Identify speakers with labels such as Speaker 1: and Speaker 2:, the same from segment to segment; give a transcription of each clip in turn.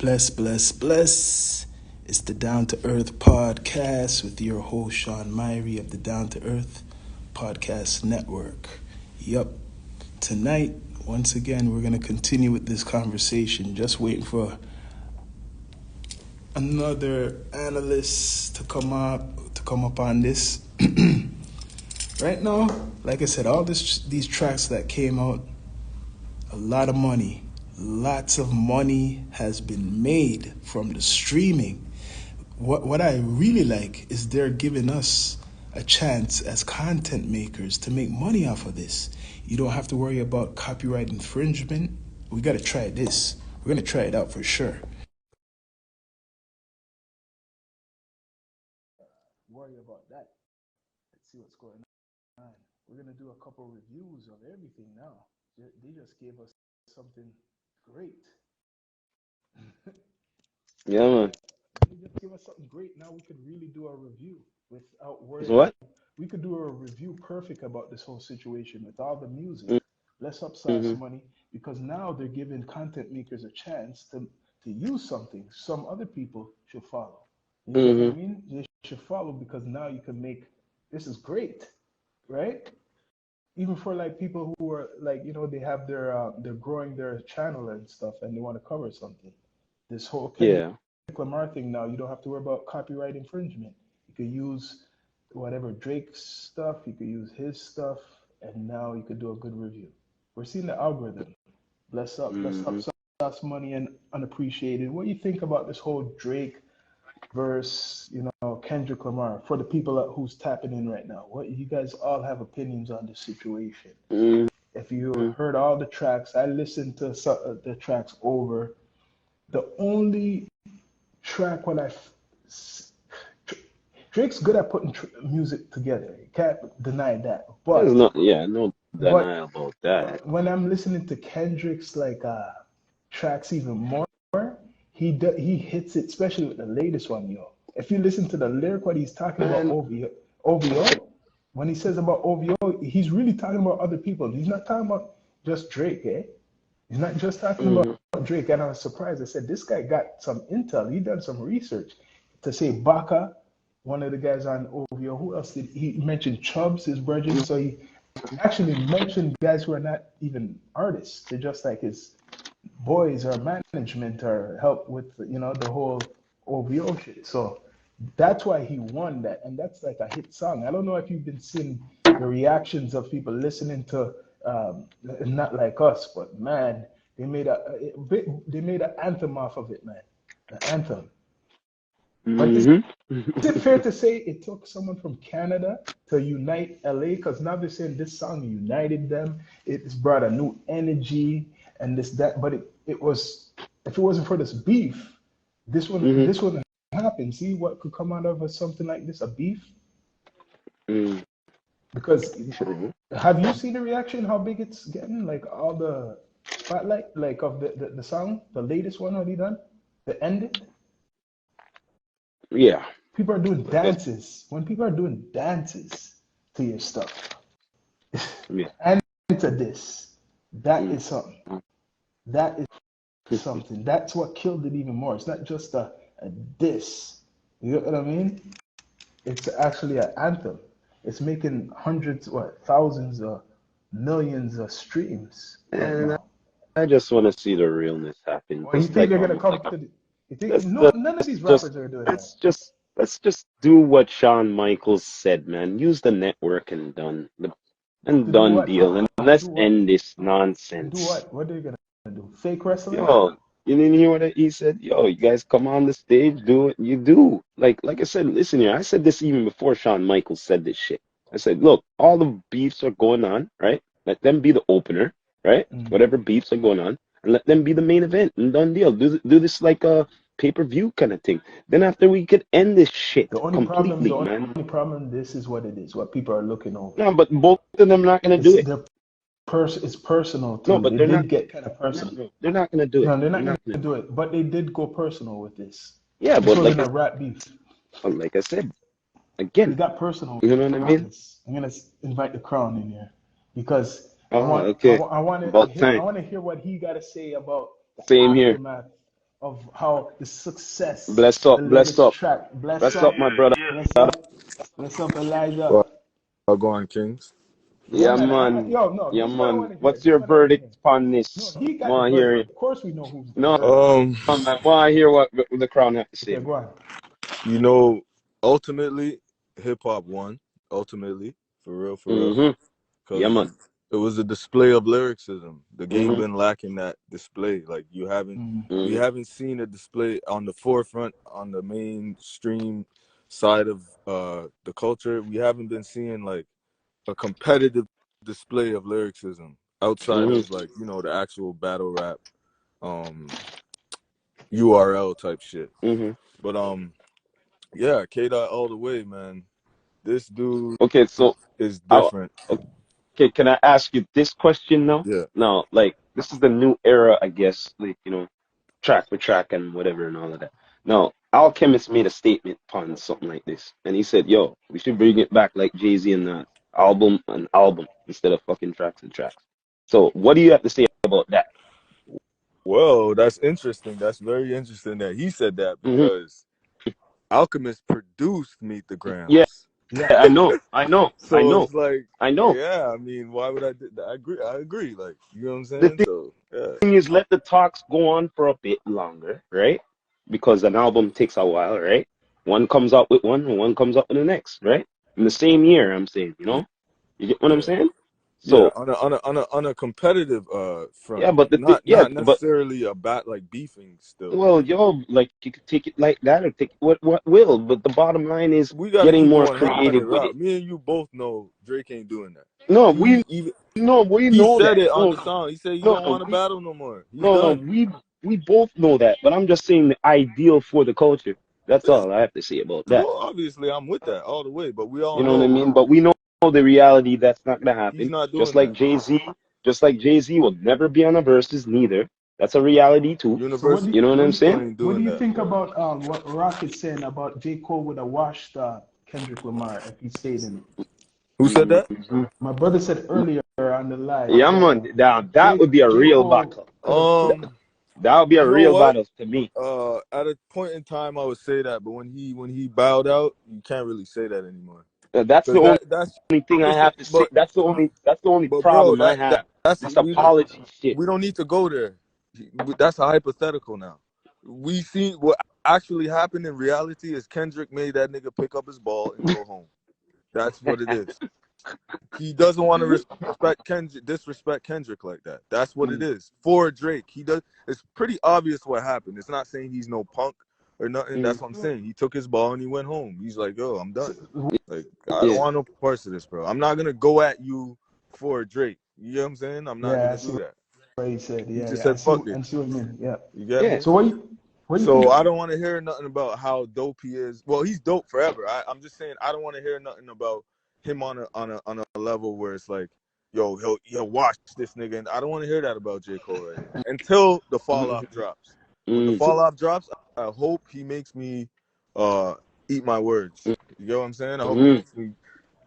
Speaker 1: Bless, bless, bless. It's the Down to Earth podcast with your host, Sean Myrie of the Down to Earth Podcast Network. Yup. Tonight, once again, we're going to continue with this conversation. Just waiting for another analyst to come up on this. Right now, like I said, these tracks that came out, a lot of money. Lots of money has been made from the streaming. What I really like is they're giving us a chance as content makers to make money off of this. You don't have to worry about copyright infringement. We got to try this. We're going to try it out for sure. Worry about that. Let's see what's going on. We're going to do a couple reviews of everything now. They just gave us something great.
Speaker 2: Yeah, man.
Speaker 1: They just give us something great. Now we could really do a review without worrying.
Speaker 2: What?
Speaker 1: We could do a review perfect about this whole situation with all the music.
Speaker 2: Mm-hmm.
Speaker 1: Less upsize money, because now they're giving content makers a chance to use something. Some other people should follow. You know what I mean? They should follow because now you can make this is great, right? Even for like people who are like, they have they're growing their channel and stuff and they want to cover something. This whole Kendrick Lamar thing now, you don't have to worry about copyright infringement. You could use whatever Drake's stuff, you could use his stuff, and now you could do a good review. We're seeing the algorithm. Bless up sauce money and unappreciated. What do you think about this whole Drake versus, Kendrick Lamar for the people who's tapping in right now? What you guys all have opinions on the situation? If you heard all the tracks, I listened to the tracks over. The only track Drake's good at putting music together. You can't deny that. But
Speaker 2: there's no denial about that.
Speaker 1: When I'm listening to Kendrick's tracks even more, he hits it, especially with the latest one, yo. If you listen to the lyric, what he's talking about OVO, when he says about OVO, he's really talking about other people. He's not talking about just Drake, eh? He's not just talking about Drake. And I was surprised. I said, this guy got some intel. He done some research to say Baka, one of the guys on OVO. Who else did he mentioned? Chubbs, his brother. So he actually mentioned guys who are not even artists. They're just like his boys or management or help with, the whole OVO shit. So that's why he won that. And that's like a hit song. I don't know if you've been seeing the reactions of people listening to Not Like Us, but man, they made an anthem off of it, man. An anthem. But is it fair to say it took someone from Canada to unite LA? Because now they're saying this song united them. It's brought a new energy and that. But it was, if it wasn't for this beef, this wouldn't happen. See what could come out of something like this, a beef? Because have you seen the reaction? How big it's getting? Like all the spotlight, like of the song, the latest one already done, the ending.
Speaker 2: Yeah.
Speaker 1: People are doing dances. When people are doing dances to your stuff, and to this, that is something. That is something. That's what killed it even more. It's not just a diss. You know what I mean? It's actually an anthem. It's making hundreds, thousands of millions of streams.
Speaker 2: And I just want to see the realness happen.
Speaker 1: Well, you think they're gonna come to the? You think none of these rappers are doing that?
Speaker 2: Let's just do what Shawn Michaels said, man. Use the network and done deal, and let's end this nonsense.
Speaker 1: Do what? What are they gonna do? Fake wrestling?
Speaker 2: Yo, you didn't hear what he said? Yo, you guys come on the stage, do what you do. Like I said, listen here. I said this even before Shawn Michaels said this shit. I said, look, all the beefs are going on, right? Let them be the opener, right? Whatever beefs are going on, and let them be the main event and done deal. Do this like a pay-per-view kind of thing. Then after we could end this shit completely, man.
Speaker 1: The only problem, this is what it is. What people are looking over.
Speaker 2: No, but both of them are not gonna do it.
Speaker 1: It's personal too.
Speaker 2: No, but
Speaker 1: they did get kind of personal.
Speaker 2: They're not gonna do it.
Speaker 1: No, they're not gonna do it. But they did go personal with this.
Speaker 2: Yeah, but like
Speaker 1: a rap beef.
Speaker 2: Like I said, again,
Speaker 1: it got personal.
Speaker 2: You know what I mean?
Speaker 1: I'm gonna invite the Crown in here because I
Speaker 2: I
Speaker 1: want to hear what he got to say about the aftermath of how the success
Speaker 2: Bless
Speaker 1: of
Speaker 2: up,
Speaker 1: the
Speaker 2: bless
Speaker 1: latest
Speaker 2: up,
Speaker 1: track. Bless
Speaker 2: bless up,
Speaker 1: up,
Speaker 2: my brother.
Speaker 1: bless up, Elijah.
Speaker 3: Well, go on, Kings.
Speaker 1: Yeah,
Speaker 2: Yeah,
Speaker 1: man.
Speaker 2: man.
Speaker 1: Yo, no,
Speaker 2: Yeah,
Speaker 1: this is what I want
Speaker 2: man.
Speaker 1: to hear.
Speaker 2: What's
Speaker 1: This is
Speaker 2: your
Speaker 1: what I want to hear.
Speaker 2: verdict on
Speaker 1: No,
Speaker 2: this?
Speaker 1: he got the
Speaker 2: Want to
Speaker 1: verdict.
Speaker 2: hear it?
Speaker 1: Of course, we know who's the
Speaker 2: No,
Speaker 1: verdict.
Speaker 2: man. Want to hear what the crown have to say,
Speaker 1: Okay,
Speaker 2: man?
Speaker 1: go on.
Speaker 3: You know, ultimately, hip hop won. Ultimately, for real,
Speaker 2: Mm-hmm. Yeah,
Speaker 3: because
Speaker 2: man.
Speaker 3: it was a display of lyricism. The game
Speaker 2: Mm-hmm.
Speaker 3: been lacking that display. Like
Speaker 1: Mm,
Speaker 3: we
Speaker 2: Mm-hmm.
Speaker 3: haven't seen a display on the forefront on the mainstream side of the culture. We haven't been seeing like a competitive display of lyricism outside
Speaker 2: Mm-hmm.
Speaker 3: of like the actual battle rap, um, URL type shit.
Speaker 2: Mm-hmm.
Speaker 3: But yeah, K Dot all the way, man. This dude
Speaker 2: Okay, so
Speaker 3: is
Speaker 2: I,
Speaker 3: different.
Speaker 2: okay, can I ask you this question now?
Speaker 3: Yeah.
Speaker 2: Now, like, this is the new era, I guess, like, track for track and whatever and all of that. Now, Alchemist made a statement on something like this, and he said, "Yo, we should bring it back like Jay-Z and album and album instead of fucking tracks and tracks." So, what do you have to say about that?
Speaker 3: Well, that's interesting. That's very interesting that he said that
Speaker 2: Hmm.
Speaker 3: because Alchemist produced Meet the
Speaker 2: Yeah,
Speaker 3: Grams.
Speaker 1: yeah.
Speaker 2: I know, I know, I
Speaker 3: So
Speaker 2: know,
Speaker 3: it's like,
Speaker 2: I know.
Speaker 3: yeah, I mean, why would I do that? I agree. Like, you know what I'm
Speaker 2: The
Speaker 3: saying? So, yeah.
Speaker 2: thing is, let the talks go on for a bit longer, right? Because an album takes a while, right? One comes out with one, and one comes out with the next, right? In the same year, I'm saying, you get what I'm
Speaker 3: Yeah.
Speaker 2: saying?
Speaker 3: Yeah,
Speaker 2: So,
Speaker 3: on a competitive front,
Speaker 2: yeah, but
Speaker 3: not necessarily a bat like beefing still.
Speaker 2: well, like you could take it like that or take it what will, but the bottom line is
Speaker 3: We got to
Speaker 2: getting
Speaker 3: keep
Speaker 2: more
Speaker 3: 100
Speaker 2: creative with it.
Speaker 3: route. Me and you both know Drake ain't doing that.
Speaker 2: No,
Speaker 3: He even
Speaker 2: we
Speaker 3: he
Speaker 2: know that.
Speaker 3: said it on
Speaker 2: No,
Speaker 3: the song. He said he
Speaker 2: no,
Speaker 3: don't want to battle no more. He's
Speaker 2: no,
Speaker 3: done.
Speaker 2: we both know that. But I'm just saying the ideal for the culture. That's
Speaker 3: Yeah.
Speaker 2: all I have to say about that.
Speaker 3: Well, obviously I'm with that all the way, but we all
Speaker 2: You know what I
Speaker 3: know
Speaker 2: mean? But we know the reality that's not gonna
Speaker 3: he's
Speaker 2: happen.
Speaker 3: not
Speaker 2: Just
Speaker 3: doing
Speaker 2: like
Speaker 3: that.
Speaker 2: Jay-Z, just like Jay-Z will never be on a versus neither. That's a reality too.
Speaker 1: So what
Speaker 3: Universal
Speaker 1: do
Speaker 2: You know what I'm saying?
Speaker 3: ain't
Speaker 1: what do
Speaker 3: doing
Speaker 1: you
Speaker 3: that,
Speaker 1: think
Speaker 3: bro.
Speaker 1: about what Rock is saying about J. Cole would have washed Kendrick Lamar if he stayed in it?
Speaker 3: Who said that?
Speaker 2: Mhm.
Speaker 1: My brother said earlier on the live
Speaker 2: Yeah,
Speaker 1: that
Speaker 2: man. Now that would be a
Speaker 1: J.
Speaker 2: real
Speaker 1: Cole
Speaker 2: battle.
Speaker 1: could have put
Speaker 2: That would be a
Speaker 3: You know
Speaker 2: real
Speaker 3: what?
Speaker 2: battle to me.
Speaker 3: At a point in time, I would say that, but when he bowed out, you can't really say that anymore.
Speaker 2: That's the
Speaker 3: Cause that's
Speaker 2: only thing I
Speaker 3: listen,
Speaker 2: have to say. That's the only
Speaker 3: but bro,
Speaker 2: problem I have.
Speaker 3: that's
Speaker 2: This apology shit.
Speaker 3: we don't need to go there. That's a hypothetical now. We see what actually happened in reality is Kendrick made that nigga pick up his ball and go home. That's what it is. He doesn't want to disrespect Kendrick like that. That's what it
Speaker 1: mm,
Speaker 3: is. For Drake, he does. It's pretty obvious what happened. It's not saying he's no punk or nothing.
Speaker 2: Mm,
Speaker 3: That's what I'm saying. He took his ball and he went home. He's like, yo, I'm
Speaker 1: so,
Speaker 3: done. Like, I don't
Speaker 2: yeah.
Speaker 3: want no parts of this, bro. I'm not gonna go at you for Drake. You know what I'm saying? I'm not
Speaker 1: yeah, I
Speaker 3: gonna
Speaker 1: see
Speaker 3: do that.
Speaker 1: what he said.
Speaker 3: He
Speaker 1: Yeah,
Speaker 3: just
Speaker 1: yeah.
Speaker 3: said, fuck it.
Speaker 1: I see what you mean. Yeah.
Speaker 3: You get
Speaker 2: Yeah.
Speaker 3: me?
Speaker 1: So what do you think?
Speaker 3: So I don't want to hear nothing about how dope he is. Well, he's dope forever. I'm just saying I don't want to hear nothing about him on a level where it's like, yo, he'll watch this nigga, and I don't want to hear that about J. Cole right now until the fall off drops. When the
Speaker 2: Mm,
Speaker 3: fall off drops, I hope he makes me uh eat my words. You know what I'm saying? I hope he
Speaker 2: mm,
Speaker 3: makes me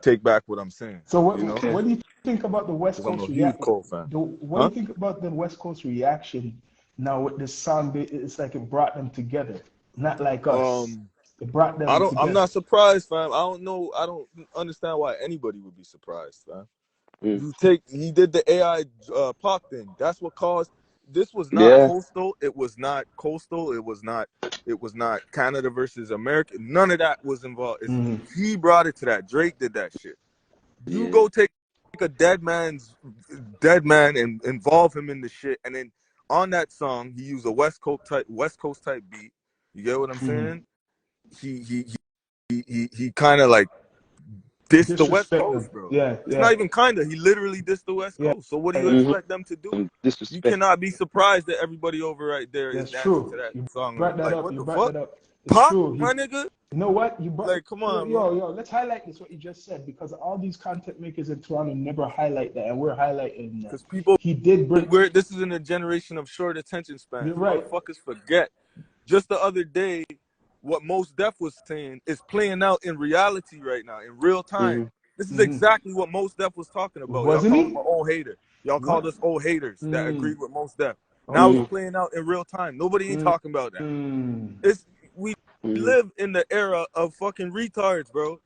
Speaker 3: take back what I'm saying.
Speaker 1: So
Speaker 3: You know,
Speaker 2: yeah.
Speaker 1: what do you think about the West
Speaker 3: because I'm
Speaker 1: Coast
Speaker 3: a huge
Speaker 1: react?
Speaker 3: Cole fan.
Speaker 1: What do
Speaker 3: Huh?
Speaker 1: you think about the West Coast reaction now with this song? It's like it brought them together, not like us.
Speaker 3: Um,
Speaker 1: It brought them
Speaker 3: I'm
Speaker 1: together.
Speaker 3: not surprised, fam. I don't know. I don't understand why anybody would be surprised, fam.
Speaker 2: Mm,
Speaker 3: He did the AI pop thing. That's what caused. This was not
Speaker 2: yeah.
Speaker 3: postal. It was not coastal. It was not Canada versus America. None of that was involved.
Speaker 1: Mm,
Speaker 3: He brought it to that. Drake did that shit. You
Speaker 2: Yeah.
Speaker 3: go take a dead man and involve him in the shit, and then on that song he used a West Coast type beat. You get what I'm
Speaker 1: mm.
Speaker 3: saying? He kind of like dissed the West
Speaker 1: Disrespect them.
Speaker 3: Coast, bro.
Speaker 1: Yeah,
Speaker 3: It's not
Speaker 1: yeah,
Speaker 3: even kinda. He literally dissed the West
Speaker 1: yeah,
Speaker 3: Coast. So what do you
Speaker 1: yeah.
Speaker 2: Hmm.
Speaker 3: expect them to do? You
Speaker 2: Disrespect.
Speaker 3: cannot be surprised that everybody over right there is
Speaker 1: That's
Speaker 3: dancing to
Speaker 1: true.
Speaker 3: that
Speaker 1: You
Speaker 3: song.
Speaker 1: brought that
Speaker 3: Like,
Speaker 1: up.
Speaker 3: what
Speaker 1: You
Speaker 3: the
Speaker 1: brought
Speaker 3: fuck?
Speaker 1: that up. It's
Speaker 3: Pop,
Speaker 1: true.
Speaker 3: my nigga?
Speaker 1: You know what? You brought.
Speaker 3: Like, come on, bro.
Speaker 1: Yo. Let's highlight this. What you just said, because all these content makers in Toronto never highlight that, and we're highlighting that.
Speaker 3: Because people,
Speaker 1: He did bring.
Speaker 3: this is in a generation of short attention
Speaker 1: You're
Speaker 3: spans.
Speaker 1: right.
Speaker 3: Motherfuckers forget. Just the other day, what Most Def was saying is playing out in reality right now, in real time.
Speaker 2: Hmm.
Speaker 3: This is
Speaker 1: Hmm.
Speaker 3: exactly what Most Def was talking about. Y'all
Speaker 1: Wasn't
Speaker 3: called him
Speaker 1: he?
Speaker 3: an old hater. Y'all
Speaker 1: Yeah.
Speaker 3: called us old haters that
Speaker 1: Mm.
Speaker 3: agreed with Most Def. Now it's
Speaker 1: Okay.
Speaker 3: playing out in real time. Nobody ain't
Speaker 1: Mm,
Speaker 3: talking about that.
Speaker 1: mm.
Speaker 3: We live in the era of fucking retards, bro.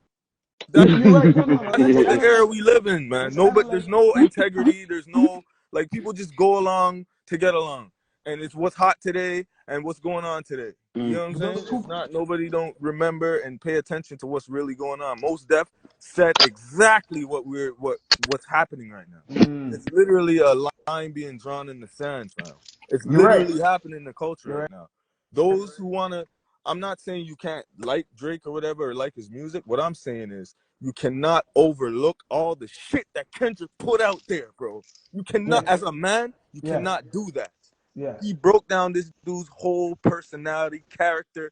Speaker 3: That's
Speaker 1: You're right. No, no, no.
Speaker 3: what the era we live in, man.
Speaker 1: Let's
Speaker 3: No, but there's
Speaker 1: analyze.
Speaker 3: no integrity. There's no, like, people just go along to get along, and it's what's hot today and what's going on today. You know what I'm
Speaker 1: But those
Speaker 3: saying? It's
Speaker 1: two.
Speaker 3: not, nobody don't remember and pay attention to what's really going on. Most Def said exactly what's happening right now.
Speaker 1: Mm,
Speaker 3: It's literally a line being drawn in the sand, fam. It's
Speaker 1: you're right.
Speaker 3: literally happening in the culture
Speaker 1: You're
Speaker 3: right
Speaker 1: right.
Speaker 3: now. Those who wanna, I'm not saying you can't like Drake or whatever or like his music. What I'm saying is you cannot overlook all the shit that Kendrick put out there, bro. You cannot,
Speaker 1: Yes.
Speaker 3: as a man, you
Speaker 1: Yeah.
Speaker 3: cannot do that.
Speaker 1: Yeah.
Speaker 3: He broke down this dude's whole personality, character.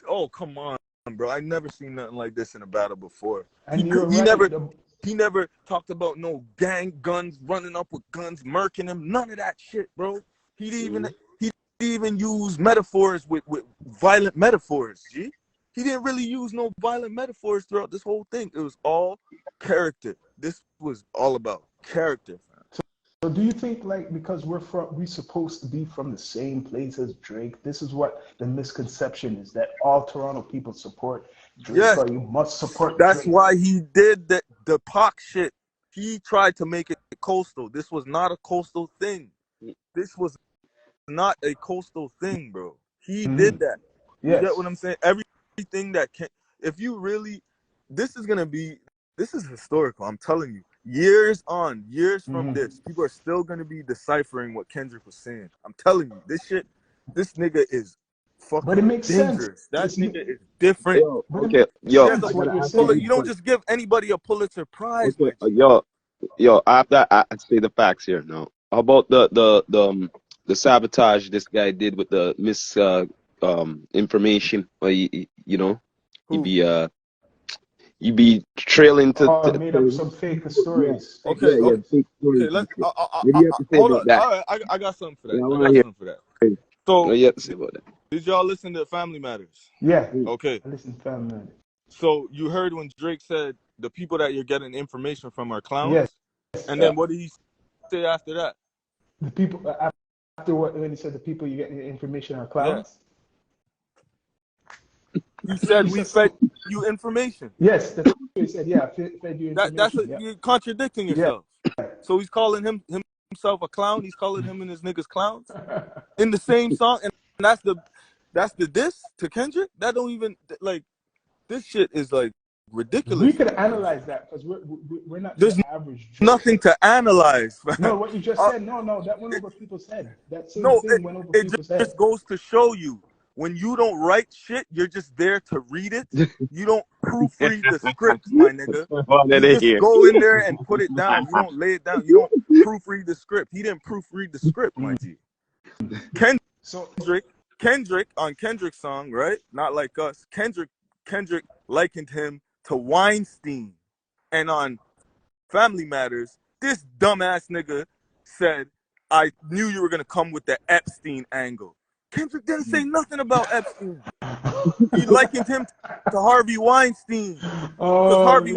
Speaker 3: Oh, come on, bro. I never seen nothing like this in a battle before.
Speaker 1: And
Speaker 3: He
Speaker 1: you're right.
Speaker 3: never he never talked about no gang guns, running up with guns, murking him. None of that shit, bro. He didn't even use metaphors with violent metaphors, G. He didn't really use no violent metaphors throughout this whole thing. It was all character. This was all about character, fam.
Speaker 1: So do you think like because we supposed to be from the same place as Drake, this is what the misconception is that all Toronto people support Drake
Speaker 3: Yes,
Speaker 1: or you must support
Speaker 3: that's
Speaker 1: Drake?
Speaker 3: why he did the Pac shit. He tried to make it coastal. This was not a coastal thing. This was not a coastal thing, bro. He did that. You get
Speaker 1: Yes.
Speaker 3: what I'm saying? Everything that can, if you really, this is historical. I'm telling you. Years from this, people are still gonna be deciphering what Kendrick was saying. I'm telling you, this nigga is
Speaker 1: But it
Speaker 3: fucking
Speaker 1: makes sense.
Speaker 3: dangerous. That nigga is different.
Speaker 2: Yo,
Speaker 1: But it
Speaker 2: okay,
Speaker 1: makes
Speaker 2: yo,
Speaker 1: sense
Speaker 2: I
Speaker 1: what
Speaker 2: gotta
Speaker 1: you're
Speaker 2: ask you this
Speaker 3: You
Speaker 1: saying.
Speaker 3: don't
Speaker 2: question.
Speaker 3: just give anybody a Pulitzer Prize,
Speaker 2: Okay,
Speaker 3: my G.
Speaker 2: yo, after I say the facts here now. How about the sabotage this guy did with the information? Or you know, you
Speaker 3: Who?
Speaker 2: be you be trailing
Speaker 1: Oh, made up some fake
Speaker 2: yeah,
Speaker 1: stories, fake
Speaker 3: Okay,
Speaker 2: yeah,
Speaker 3: okay,
Speaker 1: stories.
Speaker 2: fake stories
Speaker 3: okay.
Speaker 2: and shit. What do you have to say
Speaker 3: Hold
Speaker 2: about
Speaker 3: on.
Speaker 2: that?
Speaker 3: All right, I got something for that.
Speaker 2: Yeah, I
Speaker 3: I
Speaker 2: wanna
Speaker 3: got
Speaker 2: hear
Speaker 3: something for that.
Speaker 2: what
Speaker 3: So,
Speaker 2: you have to say about that.
Speaker 3: did y'all listen to Family Matters?
Speaker 1: Yeah.
Speaker 2: Mm.
Speaker 3: Okay.
Speaker 1: I listen to Family Man.
Speaker 3: So you heard when Drake said the people that you're getting information from are
Speaker 1: Yes.
Speaker 3: clowns, and
Speaker 2: Yeah.
Speaker 3: then what did he say after that?
Speaker 1: The people after when he said the people you get information are
Speaker 3: Yeah,
Speaker 1: clowns.
Speaker 3: he said
Speaker 1: He
Speaker 3: we
Speaker 1: said
Speaker 3: fed you information.
Speaker 1: yes, that's what he said. Yeah, fed you
Speaker 3: That's
Speaker 1: information. Yeah.
Speaker 3: you're contradicting
Speaker 1: Yeah.
Speaker 3: yourself. So he's calling himself a clown. He's calling him and his niggas clowns in the same song, and that's the diss to Kendrick. That don't even like this shit is like
Speaker 1: We
Speaker 3: ridiculous to
Speaker 1: could
Speaker 3: me, bro.
Speaker 1: analyze that because we're not
Speaker 3: There's
Speaker 1: the average Drake.
Speaker 3: nothing to analyze,
Speaker 1: No,
Speaker 3: man.
Speaker 1: what you just
Speaker 3: Uh,
Speaker 1: said. No, no, that went over people's head. That same
Speaker 3: no,
Speaker 1: thing went over
Speaker 3: it
Speaker 1: people's head.
Speaker 3: just goes to show you when you don't write shit, you're just there to read it. You don't proofread the script, my nigga.
Speaker 2: What
Speaker 3: You
Speaker 2: did they
Speaker 3: just
Speaker 2: hear?
Speaker 3: go in there and put it down. You don't lay it down. You don't proofread the script. He didn't proofread the script, my G.
Speaker 1: So
Speaker 3: Kendrick on Kendrick's song, right? Not Like Us. Kendrick likened him to Weinstein. And on Family Matters, this dumbass nigga said, I knew you were gonna come with the Epstein angle. Kendrick didn't say nothing about Epstein. He likened him to Harvey Weinstein. Because
Speaker 1: oh,
Speaker 3: Harvey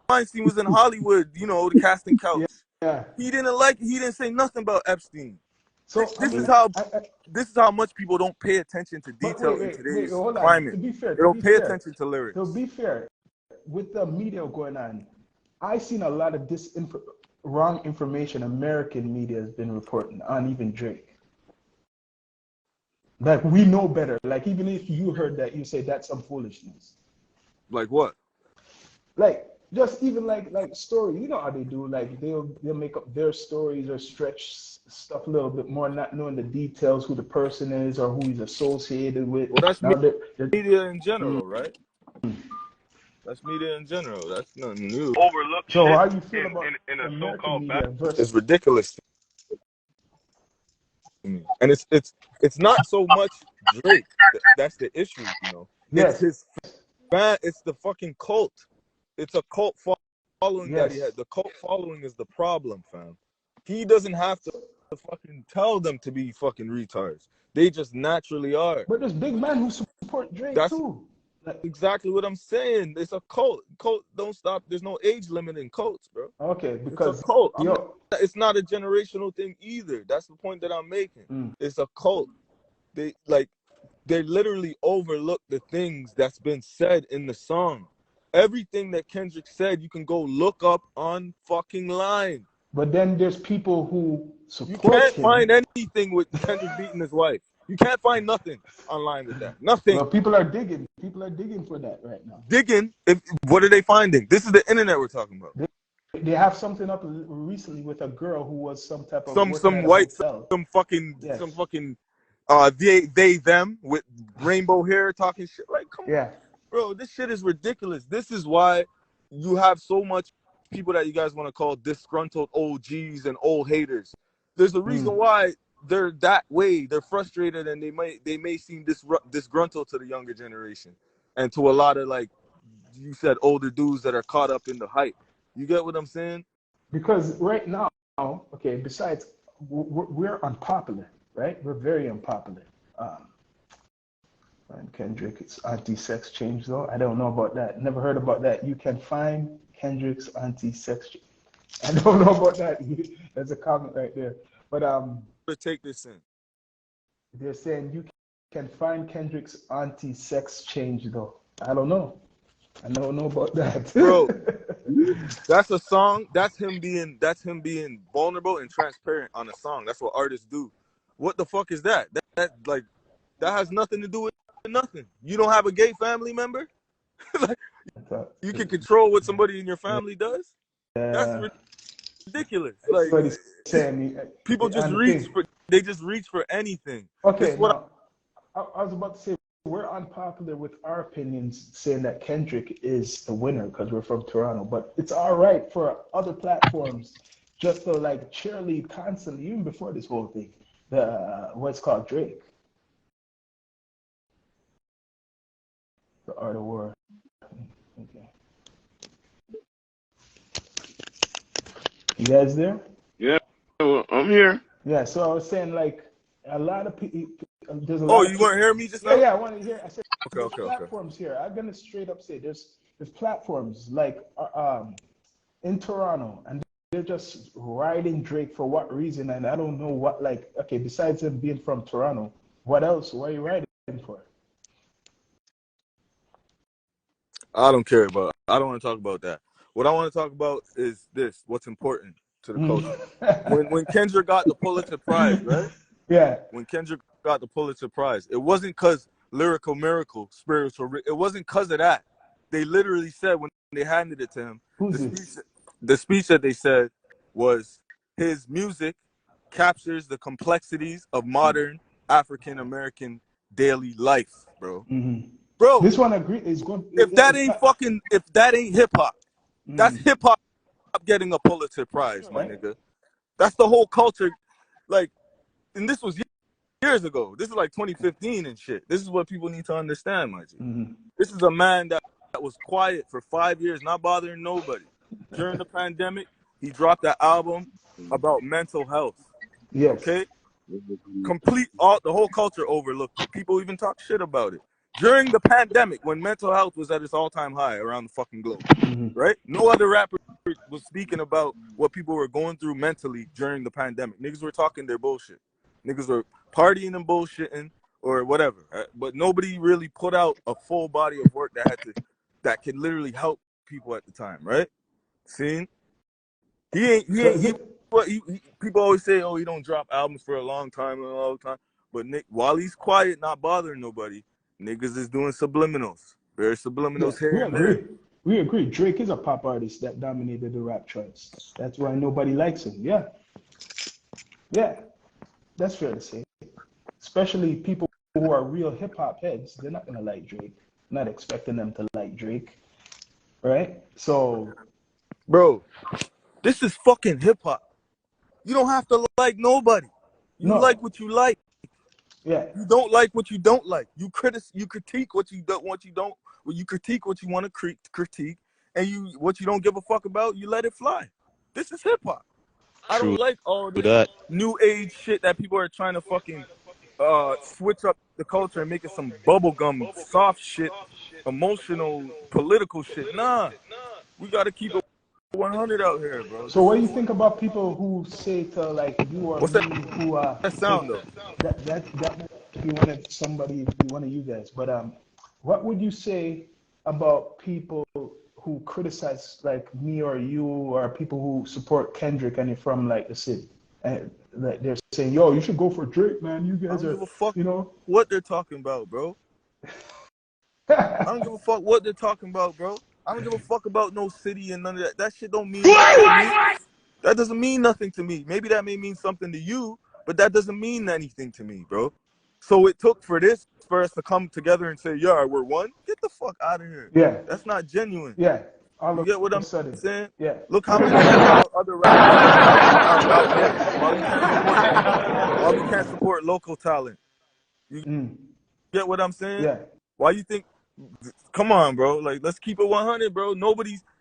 Speaker 3: Weinstein was in Hollywood, the casting couch.
Speaker 1: yeah.
Speaker 3: He didn't say nothing about Epstein.
Speaker 1: So I
Speaker 3: This is
Speaker 1: mean,
Speaker 3: how much people don't pay attention to
Speaker 1: but
Speaker 3: detail in
Speaker 1: wait,
Speaker 3: today's
Speaker 1: hold on.
Speaker 3: climate.
Speaker 1: To be fair,
Speaker 3: They don't pay attention to lyrics.
Speaker 1: with the media going on, I seen a lot of wrong information American media has been reporting on even Drake. Like we know better. Like even if you heard that, you say that's some foolishness.
Speaker 3: Like what?
Speaker 1: Like just even like story. You know how they do. Like they'll make up their stories or stretch stuff a little bit more, not knowing the details, who the person is or who he's associated with.
Speaker 3: Well, that's
Speaker 1: Now
Speaker 3: media in general, right? That's media in general. That's nothing new.
Speaker 4: Overlook
Speaker 1: so
Speaker 4: shit
Speaker 1: how you feel about
Speaker 4: in a
Speaker 1: American
Speaker 4: so-called
Speaker 1: media
Speaker 4: battle.
Speaker 3: It's
Speaker 1: versus
Speaker 3: ridiculous to me. And it's not so much Drake. That's the issue, It's
Speaker 1: yes,
Speaker 3: his fan. It's the fucking cult. It's a cult following that he
Speaker 1: yes.
Speaker 3: had. The cult following is the problem, fam. He doesn't have to fucking tell them to be fucking retards. They just naturally are.
Speaker 1: But there's big men who support Drake
Speaker 3: That's
Speaker 1: too.
Speaker 3: exactly what I'm saying. It's a cult. Cult don't stop. There's no age limit in cults, bro.
Speaker 1: Okay,
Speaker 3: It's a
Speaker 1: because
Speaker 3: cult.
Speaker 1: yo,
Speaker 3: It's not a generational thing either. That's the point that I'm making.
Speaker 1: mm,
Speaker 3: It's a cult. They literally overlook the things that's been said in the song. Everything that Kendrick said, you can go look up on fucking line.
Speaker 1: but then there's people who
Speaker 3: You
Speaker 1: support
Speaker 3: can't
Speaker 1: him.
Speaker 3: find anything with Kendrick beating his wife. You can't find nothing online with that. Nothing.
Speaker 1: Well, people are digging. People are digging for that right now.
Speaker 3: Digging. What are they finding? This is the internet we're talking about.
Speaker 1: They have something up recently with a girl who was some type of working
Speaker 3: Some
Speaker 1: at a
Speaker 3: white,
Speaker 1: hotel.
Speaker 3: some fucking
Speaker 1: Yes.
Speaker 3: they them with rainbow hair talking shit. Like, come on,
Speaker 1: Yeah.
Speaker 3: bro, this shit is ridiculous. This is why you have so much people that you guys want to call disgruntled OGs and old haters. There's a reason why they're that way. They're frustrated and they may seem disgruntled to the younger generation and to a lot of, like you said, older dudes that are caught up in the hype. You get what I'm saying?
Speaker 1: Because right now, okay, besides, we're unpopular, right? We're very unpopular. And Kendrick, it's anti-sex change, though. I don't know about that. Never heard about that. You can find Kendrick's anti-sex change. I don't know about that. There's a comment right there. But
Speaker 3: take this in.
Speaker 1: They're saying you can find Kendrick's anti-sex change, though. I don't know. I don't know about that.
Speaker 3: Bro, that's a song. That's him being vulnerable and transparent on a song. That's what artists do. What the fuck is that? That has nothing to do with nothing. You don't have a gay family member? Like, you can control what somebody in your family does? That's ridiculous. Like,
Speaker 1: saying,
Speaker 3: people just reach for anything.
Speaker 1: Okay, now, I was about to say, we're unpopular with our opinions saying that Kendrick is the winner because we're from Toronto, but it's all right for other platforms just to like cheerlead constantly, even before this whole thing, what's called Drake. The Art of War. Okay. You guys there?
Speaker 2: Yeah, well, I'm here.
Speaker 1: Yeah, so I was saying, like, a lot of people, there's a lot of
Speaker 3: you weren't hearing me just now?
Speaker 1: Yeah, I want to hear. I said,
Speaker 3: okay.
Speaker 1: Platforms here. I'm gonna straight up say there's platforms like in Toronto, and they're just riding Drake for what reason? And I don't know what. Like, okay, besides him being from Toronto, what else? What are you riding for?
Speaker 3: I don't care about. I don't want to talk about that. What I want to talk about is this: what's important to the culture. When Kendrick got the Pulitzer Prize, right?
Speaker 1: Yeah.
Speaker 3: When Kendrick got the Pulitzer Prize, it wasn't because lyrical miracle, spiritual. It wasn't because of that. They literally said when they handed it to him, the speech that they said was his music captures the complexities of modern African American daily life, bro. Bro,
Speaker 1: this one is going.
Speaker 3: If that ain't hip hop, that's hip hop getting a Pulitzer Prize, my nigga. That's the whole culture. Like, and this was years ago. This is like 2015 and shit. This is what people need to understand, my G. This is a man that was quiet for 5 years, not bothering nobody. During the pandemic, he dropped that album about mental health.
Speaker 1: Yes.
Speaker 3: Okay? The whole culture overlooked it. People even talk shit about it. During the pandemic, when mental health was at its all-time high around the fucking globe, right? No other rapper was speaking about what people were going through mentally during the pandemic. Niggas were talking their bullshit. Niggas were partying and bullshitting or whatever. Right? But nobody really put out a full body of work that could literally help people at the time, right? See? People always say, oh, he don't drop albums for a long time. But while he's quiet, not bothering nobody, niggas is doing subliminals. Very subliminals here and there.
Speaker 1: We agree. Drake is a pop artist that dominated the rap charts. That's why nobody likes him. Yeah. Yeah. That's fair to say. Especially people who are real hip hop heads, they're not gonna like Drake. Not expecting them to like Drake. Right? So,
Speaker 3: bro, this is fucking hip hop. You don't have to like nobody. You like what you like.
Speaker 1: Yeah.
Speaker 3: You don't like what you don't like. You critique what you don't want. You critique what you want to critique, and what you don't give a fuck about, you let it fly. This is hip hop. I don't like all this new age shit that people are trying to fucking switch up the culture and make it some bubblegum soft shit emotional, political shit. Nah, we gotta keep it 100 out here, bro.
Speaker 1: So
Speaker 3: This
Speaker 1: what do you
Speaker 3: is
Speaker 1: think about people who say to like you or
Speaker 3: what's
Speaker 1: me who
Speaker 3: that
Speaker 1: think
Speaker 3: sound though?
Speaker 1: that might be one of you guys, but what would you say about people who criticize like me or you or people who support Kendrick and you're from like the city and like they're saying, yo, you should go for Drake, man. You
Speaker 3: I
Speaker 1: guys
Speaker 3: don't
Speaker 1: are,
Speaker 3: give a fuck
Speaker 1: you know.
Speaker 3: what they're talking about, bro. I don't give a fuck what they're talking about, bro. I don't give a fuck about no city and none of that. That shit don't mean nothing to me. That doesn't mean nothing to me. Maybe that may mean something to you, but that doesn't mean anything to me, bro. So it took for us to come together and say, yeah, we're one. Get the fuck out of here.
Speaker 1: Yeah,
Speaker 3: That's not genuine.
Speaker 1: yeah. All
Speaker 3: You
Speaker 1: of
Speaker 3: get what
Speaker 1: a
Speaker 3: I'm
Speaker 1: sudden,
Speaker 3: saying?
Speaker 1: yeah.
Speaker 3: Look how many other rappers are out here. Why we can't support them? Why we can't support local talent? You
Speaker 1: Mm,
Speaker 3: get what I'm saying?
Speaker 1: yeah.
Speaker 3: Why you think? Come on, bro. Like, let's keep it 100, bro.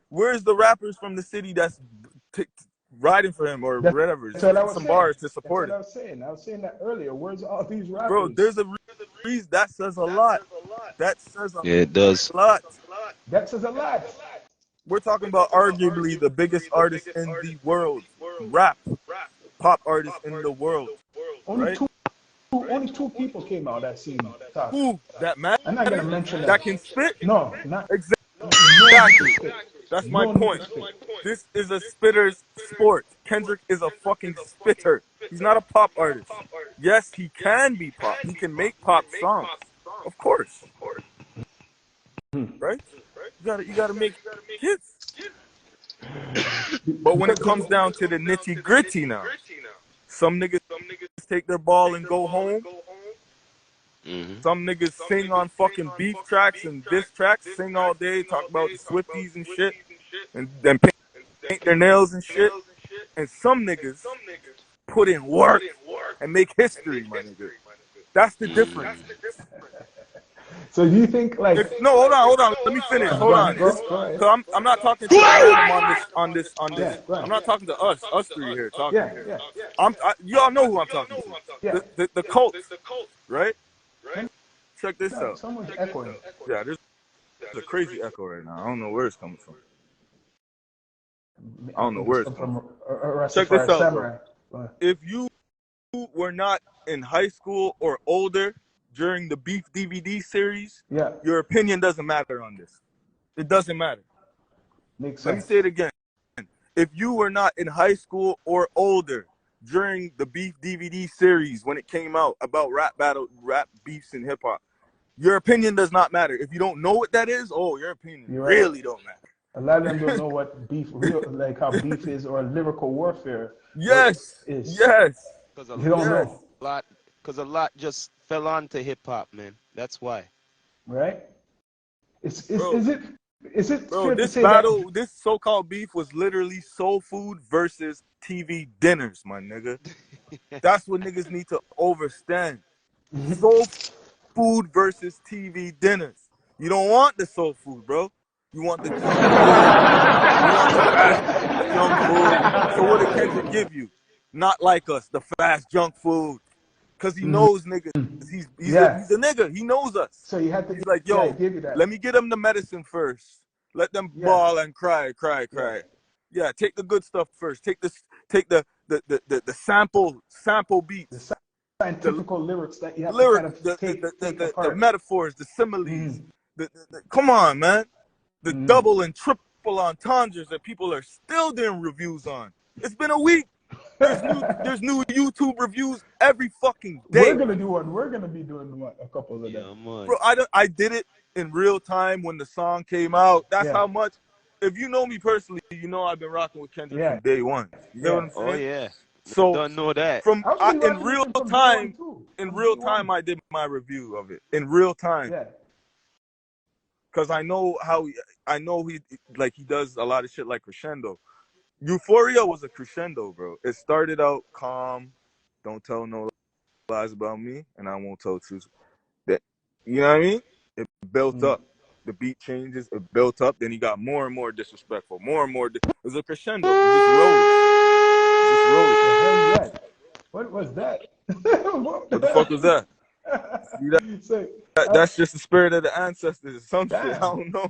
Speaker 3: Where's the rappers from the city that's t- riding for him or
Speaker 1: That's
Speaker 3: whatever,
Speaker 1: what I
Speaker 3: spitting
Speaker 1: was
Speaker 3: some
Speaker 1: saying.
Speaker 3: bars to
Speaker 1: That's
Speaker 3: support
Speaker 1: what I
Speaker 3: him,
Speaker 1: was saying. I was saying that earlier. Where's all these
Speaker 3: bro?
Speaker 1: rappers?
Speaker 3: There's a reason that says a lot. That says a
Speaker 2: Yeah, it does.
Speaker 3: lot.
Speaker 1: That says a lot.
Speaker 3: We're talking about arguably the biggest artist in the world, rap, pop artist in the world,
Speaker 1: Only
Speaker 3: right?
Speaker 1: two, only two people came out that seen talk.
Speaker 3: Who that matters?
Speaker 1: I'm not gonna mention them.
Speaker 3: That can spit?
Speaker 1: No, not no
Speaker 3: Exactly.
Speaker 1: disrespect.
Speaker 3: That's my
Speaker 1: No
Speaker 3: point.
Speaker 1: disrespect.
Speaker 3: This is a spitter's sport. Kendrick is a fucking spitter. He's not a pop artist. Yes, he can be pop. He can make pop songs. Of course. Right? You gotta make hits. But when it comes down to the nitty gritty now, some niggas take their ball and go home.
Speaker 2: Hmm.
Speaker 3: Some niggas sing on fucking beef tracks and diss tracks, sing all day, talk about the Swifties and shit, and then paint their nails and shit. And some niggas put in work and make history, my nigga. That's the difference.
Speaker 1: So do you think like
Speaker 3: No, hold on. Let me finish. Hold on.
Speaker 1: go ahead.
Speaker 3: So I'm not talking to the random on
Speaker 1: Yeah,
Speaker 3: this.
Speaker 1: go
Speaker 3: I'm
Speaker 1: ahead.
Speaker 3: not talking to us three here talking.
Speaker 1: Yeah, yeah,
Speaker 3: Y'all know who I'm talking to.
Speaker 1: yeah.
Speaker 3: The cult, right? Check this
Speaker 1: No,
Speaker 3: out.
Speaker 1: someone's echoing.
Speaker 3: Yeah, there's a crazy echo right now. I don't know where it's coming from. I
Speaker 1: I
Speaker 3: don't know
Speaker 1: think it's
Speaker 3: where it's
Speaker 1: come
Speaker 3: coming
Speaker 1: from
Speaker 3: from.
Speaker 1: a
Speaker 3: Check this
Speaker 1: Rastafari
Speaker 3: out, bro.
Speaker 1: samurai. Go ahead.
Speaker 3: If you were not in high school or older during the Beef DVD series,
Speaker 1: Yeah,
Speaker 3: your opinion doesn't matter on this. It doesn't matter.
Speaker 1: makes
Speaker 3: Let me
Speaker 1: sense.
Speaker 3: say it again. If you were not in high school or older during the Beef DVD series when it came out about rap beefs and hip hop, your opinion does not matter. If you don't know what that is, your opinion
Speaker 1: You're right.
Speaker 3: really don't matter.
Speaker 1: A lot of them don't know what beef real like how beef is or lyrical warfare what
Speaker 3: Yes,
Speaker 1: is.
Speaker 3: yes,
Speaker 2: Cause
Speaker 1: They don't
Speaker 3: yes,
Speaker 1: know,
Speaker 2: lot, cause a lot just fell onto hip hop, man. That's why.
Speaker 1: right? It's
Speaker 3: bro.
Speaker 1: is it
Speaker 3: Bro,
Speaker 1: fair to
Speaker 3: this
Speaker 1: say that
Speaker 3: battle, this so-called beef was literally soul food versus TV dinners, my nigga. That's what niggas need to understand. Soul food versus TV dinners. You don't want the soul food, bro. You want the junk food. You want the fast junk food. So what did Kendrick give you? Not like us, the fast junk food. Cause he knows niggas. He's a
Speaker 1: yeah.
Speaker 3: nigga. He knows us.
Speaker 1: So you had to
Speaker 3: He's like,
Speaker 1: yeah, I
Speaker 3: yo,
Speaker 1: give you that.
Speaker 3: let me get them the medicine first. Let them
Speaker 1: Yeah,
Speaker 3: bawl and cry.
Speaker 1: yeah.
Speaker 3: Yeah, take the good stuff first. Take the sample
Speaker 1: The
Speaker 3: beats, the
Speaker 1: scientific lyrics that you have to kind
Speaker 3: lyrics,
Speaker 1: of
Speaker 3: the the, the,
Speaker 1: take
Speaker 3: the, the
Speaker 1: apart.
Speaker 3: metaphors, the similes.
Speaker 1: Mm,
Speaker 3: Come on, man. The
Speaker 1: mm.
Speaker 3: double and triple entendres that people are still doing reviews on. It's been a week. There's new YouTube reviews every fucking
Speaker 1: We're
Speaker 3: day,
Speaker 1: gonna
Speaker 3: my
Speaker 1: do
Speaker 3: nigga.
Speaker 1: one. We're gonna be doing one, a couple of them.
Speaker 2: Yeah, man.
Speaker 3: Bro, I did it in real time when the song came out. That's
Speaker 1: Yeah,
Speaker 3: how much. If you know me personally, you know I've been rocking with Kendrick
Speaker 1: yeah,
Speaker 3: from day one. You get what
Speaker 1: yeah.
Speaker 3: I'm
Speaker 2: Oh
Speaker 3: saying?
Speaker 2: yeah.
Speaker 3: So
Speaker 2: Don't know that.
Speaker 1: I've been
Speaker 3: in
Speaker 1: rocking with
Speaker 3: real
Speaker 1: him from day one
Speaker 3: time,
Speaker 1: too. From day one.
Speaker 3: I did my review of it in real time
Speaker 1: Yeah.
Speaker 3: because I know he does a lot of shit like crescendo. Euphoria was a crescendo, bro. It started out calm, don't tell no lies about me, and I won't tell truth. That you know what I mean? It built
Speaker 1: Mm.
Speaker 3: up. The beat changes. It built up. Then he got more and more disrespectful. More and more. It was a crescendo. He just rose. He just rose.
Speaker 1: The hell is that? What was that? What
Speaker 3: What the fuck
Speaker 1: the
Speaker 3: was that? See that,
Speaker 1: So,
Speaker 3: that's just the spirit of the ancestors or some shit. I
Speaker 1: damn.
Speaker 3: don't know.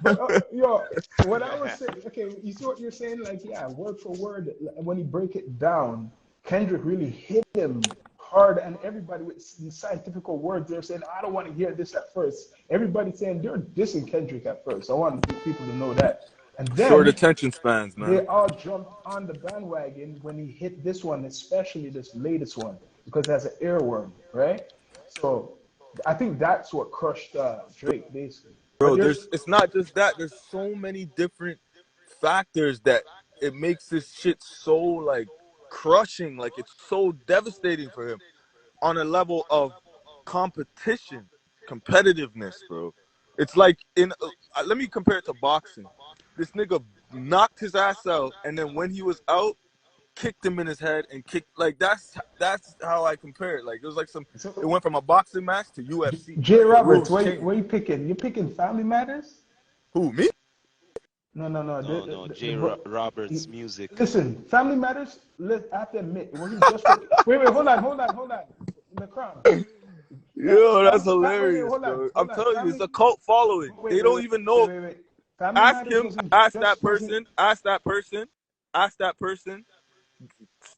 Speaker 1: But yo, what I was saying, okay, you see what you're saying? Like, yeah, word for word, when you break it down, Kendrick really hit him hard, and everybody with scientific words, they're saying, I don't want to hear this at first. Everybody's saying they're dissing Kendrick at first. I want people to know that. And
Speaker 3: Short
Speaker 1: then
Speaker 3: attention spans, man.
Speaker 1: they all jumped on the bandwagon when he hit this one, especially this latest one, because it has an earworm, right? So I think that's what crushed Drake, basically. But
Speaker 3: Bro,
Speaker 1: there's
Speaker 3: it's not just that. There's so many different factors that it makes this shit so like crushing. Like it's so devastating for him on a level of competition, competitiveness, bro. It's like let me compare it to boxing. This nigga knocked his ass out, and then when he was out, kicked him in his head and kicked like that's how I compare it. Like it was like it went from a boxing match to UFC.
Speaker 1: Jay
Speaker 3: Like the
Speaker 1: Roberts.
Speaker 3: rules
Speaker 1: Where
Speaker 3: changed.
Speaker 1: you picking? You picking Family Matters?
Speaker 3: Who, me?
Speaker 1: No.
Speaker 4: No, J. Roberts music.
Speaker 1: Listen, Family Matters. I have to admit, it wasn't just for. Wait, hold on. The crown.
Speaker 3: Yo, that's
Speaker 1: Wait,
Speaker 3: hilarious,
Speaker 1: hold on,
Speaker 3: bro. I'm
Speaker 1: hold on.
Speaker 3: telling you,
Speaker 1: Family,
Speaker 3: it's a cult following.
Speaker 1: wait,
Speaker 3: They
Speaker 1: wait,
Speaker 3: don't
Speaker 1: wait,
Speaker 3: even
Speaker 1: wait,
Speaker 3: know.
Speaker 1: wait, wait. Family
Speaker 3: Ask
Speaker 1: Matters
Speaker 3: him,
Speaker 1: wasn't
Speaker 3: ask that
Speaker 1: just wasn't.
Speaker 3: person, ask that person, ask that person.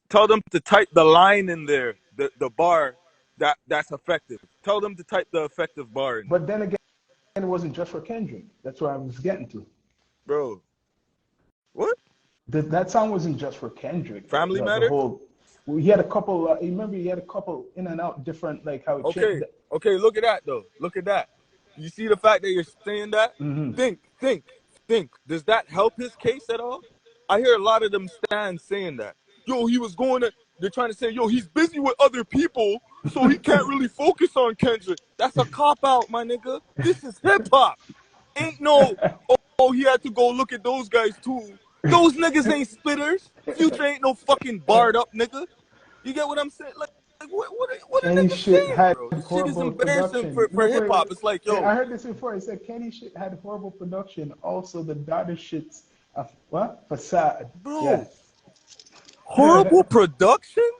Speaker 3: Tell them to type the line in there, the bar that's effective. Tell them to type the effective bar in there.
Speaker 1: But then again, it wasn't just for Kendrick. That's what I was getting to.
Speaker 3: Bro, what?
Speaker 1: That song wasn't just for Kendrick.
Speaker 3: Family
Speaker 1: The
Speaker 3: Matters?
Speaker 1: whole. He had a couple. Remember, he had a couple in and out different, like how it changed.
Speaker 3: Okay, look at that though. Look at that. You see the fact that you're saying that?
Speaker 1: Mm-hmm.
Speaker 3: Think. Does that help his case at all? I hear a lot of them stands saying that. Yo, they're trying to say, yo, he's busy with other people, so he can't really focus on Kendrick. That's a cop out, my nigga. This is hip hop. Ain't no, oh, he had to go look at those guys too. Those niggas ain't spitters. Future ain't no fucking barred up nigga. You get what I'm saying? Like what a
Speaker 1: Kenny
Speaker 3: nigga
Speaker 1: shit
Speaker 3: saying,
Speaker 1: had
Speaker 3: bro? This shit is
Speaker 1: horrible
Speaker 3: embarrassing
Speaker 1: production.
Speaker 3: for
Speaker 1: No,
Speaker 3: hip hop. It's like,
Speaker 1: wait,
Speaker 3: yo,
Speaker 1: I heard this before. He said Kenny shit had horrible production. Also, the daughter shits. What? Facade. Yeah.
Speaker 3: bro, horrible production?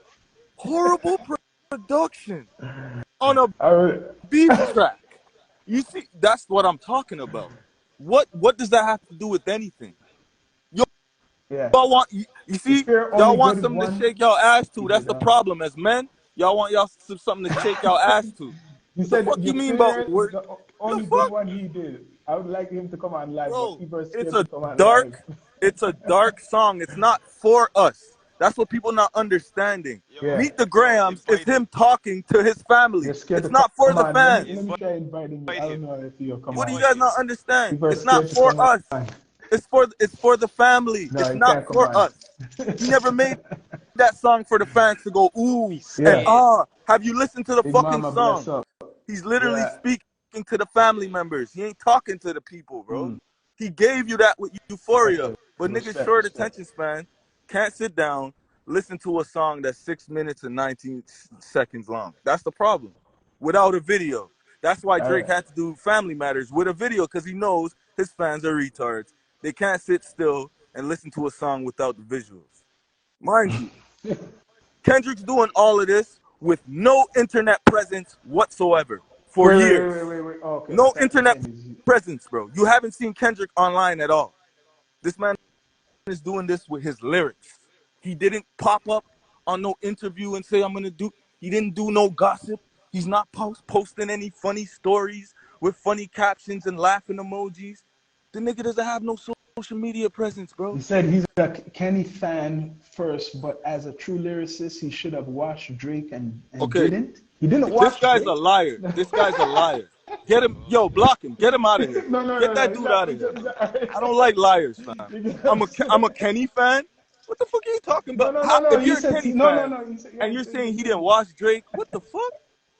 Speaker 3: Horrible production on a
Speaker 1: I,
Speaker 3: beef track. You see, that's what I'm talking about. What does that have to do with anything?
Speaker 1: yeah.
Speaker 3: Y'all want you
Speaker 1: The
Speaker 3: see,
Speaker 1: spirit
Speaker 3: y'all
Speaker 1: only
Speaker 3: want
Speaker 1: good
Speaker 3: something to
Speaker 1: one.
Speaker 3: shake y'all ass to.
Speaker 1: Keep
Speaker 3: That's
Speaker 1: it
Speaker 3: the
Speaker 1: down.
Speaker 3: problem. As men, y'all want y'all something to shake y'all ass to.
Speaker 1: You
Speaker 3: What the
Speaker 1: said
Speaker 3: fuck
Speaker 1: your
Speaker 3: you mean about
Speaker 1: spirit,
Speaker 3: word?
Speaker 1: the
Speaker 3: The
Speaker 1: only good
Speaker 3: fuck?
Speaker 1: one he did. I would like him to come on live, but
Speaker 3: Bro,
Speaker 1: people are
Speaker 3: it's
Speaker 1: scared to
Speaker 3: a
Speaker 1: come on live.
Speaker 3: dark, it's a dark song. It's not for us. That's what people not understanding.
Speaker 1: Yeah.
Speaker 3: Meet the Grahams is
Speaker 4: Invite him.
Speaker 3: him talking to his family.
Speaker 1: They're scared
Speaker 3: It's
Speaker 1: to
Speaker 3: not for
Speaker 1: come
Speaker 3: the
Speaker 1: on. Let
Speaker 3: fans.
Speaker 1: me try inviting him.
Speaker 4: Invite
Speaker 1: I don't
Speaker 4: him.
Speaker 1: know if he'll come
Speaker 3: What do you
Speaker 1: on.
Speaker 3: guys
Speaker 4: Invite him.
Speaker 3: not understand?
Speaker 1: People are
Speaker 3: It's not
Speaker 1: scared to
Speaker 3: for
Speaker 1: come
Speaker 3: us.
Speaker 1: on.
Speaker 3: It's for the family.
Speaker 1: No,
Speaker 3: It's
Speaker 1: he
Speaker 3: not
Speaker 1: can't come
Speaker 3: for
Speaker 1: on.
Speaker 3: us. He never made that song for the fans to go ooh
Speaker 4: Be
Speaker 3: and
Speaker 1: Yeah.
Speaker 4: scared.
Speaker 3: have you listened to the
Speaker 1: Big
Speaker 3: fucking
Speaker 1: Mama bless
Speaker 3: song?
Speaker 1: up.
Speaker 3: He's literally
Speaker 1: Yeah.
Speaker 3: speaking to the family members. He ain't talking to the people, bro.
Speaker 1: Mm.
Speaker 3: He gave you that with Euphoria,
Speaker 1: Okay.
Speaker 3: but niggas short attention span can't sit down, listen to a song that's 6 minutes and 19 seconds long. That's the problem. Without a video. That's why
Speaker 1: All
Speaker 3: Drake
Speaker 1: right.
Speaker 3: had to do Family Matters with a video, because he knows his fans are retards. They can't sit still and listen to a song without the visuals. Mind you, Kendrick's doing all of this with no internet presence whatsoever for years.
Speaker 1: Wait. Oh, okay. I
Speaker 3: No
Speaker 1: thought you
Speaker 3: internet
Speaker 1: saying this.
Speaker 3: presence, bro. You haven't seen Kendrick online at all. This man is doing this with his lyrics. He didn't pop up on no interview and say, I'm going to do. He didn't do no gossip. He's not posting any funny stories with funny captions and laughing emojis. The nigga doesn't have no social media presence,
Speaker 1: He
Speaker 3: bro.
Speaker 1: said he's a Kenny fan first, but as a true lyricist, he should have watched Drake and
Speaker 3: Okay,
Speaker 1: didn't. He didn't
Speaker 3: this
Speaker 1: watch
Speaker 3: guy's a
Speaker 1: Drake.
Speaker 3: liar. This guy's a liar. Get him, yo, block him. Get him out of here. Get
Speaker 1: No.
Speaker 3: that dude out of here, bro. I don't like liars, fam. I'm a Kenny fan. What the fuck are you talking about?
Speaker 1: No.
Speaker 3: If
Speaker 1: He
Speaker 3: you're a
Speaker 1: said
Speaker 3: Kenny
Speaker 1: no.
Speaker 3: fan
Speaker 1: He said, yeah,
Speaker 3: and
Speaker 1: he
Speaker 3: you're
Speaker 1: said he's a
Speaker 3: saying he didn't
Speaker 1: Kenny.
Speaker 3: watch Drake, what the fuck,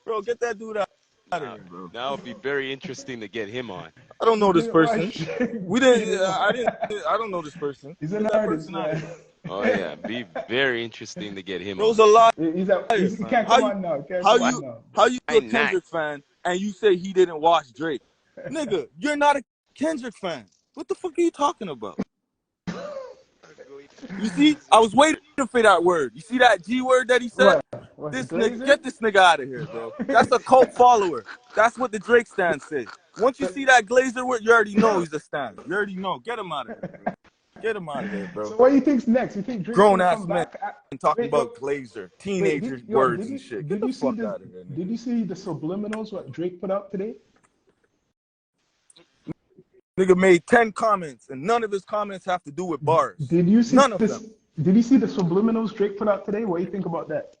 Speaker 3: bro? Get that dude out of
Speaker 4: Now,
Speaker 3: here, bro.
Speaker 4: now it'd be very interesting to get him on.
Speaker 3: I don't
Speaker 1: He
Speaker 3: know this
Speaker 1: didn't watch
Speaker 3: person.
Speaker 1: Drake.
Speaker 3: We
Speaker 1: He
Speaker 3: didn't.
Speaker 1: didn't
Speaker 3: I
Speaker 1: watch.
Speaker 3: didn't. I don't know this person.
Speaker 1: He's
Speaker 3: Get
Speaker 1: an
Speaker 3: that
Speaker 1: artist,
Speaker 3: person out of
Speaker 1: man.
Speaker 3: here,
Speaker 4: Oh yeah, be very interesting to get him
Speaker 3: bro's
Speaker 4: on.
Speaker 3: a liar,
Speaker 1: He
Speaker 3: fam.
Speaker 1: can't come on now. Can't
Speaker 3: How
Speaker 1: come
Speaker 4: Why
Speaker 1: on
Speaker 3: you
Speaker 1: now.
Speaker 3: how you
Speaker 4: why
Speaker 3: a
Speaker 4: not?
Speaker 3: Kendrick fan and you say he didn't watch Drake, nigga? You're not a Kendrick fan. What the fuck are you talking about? You see, I was waiting for that word. You see that G word that he said?
Speaker 1: What? What's
Speaker 3: This nigga,
Speaker 1: Glazer?
Speaker 3: get this nigga out of here, bro. That's a cult follower. That's what the Drake stan say. Once you see that Glazer word, you already know he's a stan. You already know. Get him out of here, bro. Get him out of here, bro.
Speaker 1: So what do you think's next? You think Drake's
Speaker 3: Grown
Speaker 1: gonna
Speaker 3: ass
Speaker 1: come
Speaker 3: man
Speaker 1: back?
Speaker 3: talking
Speaker 1: Wait,
Speaker 3: about Glazer,
Speaker 1: wait,
Speaker 3: teenagers words
Speaker 1: did
Speaker 3: and
Speaker 1: you
Speaker 3: shit. Get
Speaker 1: did
Speaker 3: the
Speaker 1: you see
Speaker 3: fuck
Speaker 1: this?
Speaker 3: out of here, nigga.
Speaker 1: Did you see the subliminals what Drake put out today?
Speaker 3: Nigga made 10 comments, and none of his comments have to do with bars.
Speaker 1: Did you see
Speaker 3: None of
Speaker 1: this?
Speaker 3: them.
Speaker 1: Did you see the subliminals Drake put out today? What do you think about that?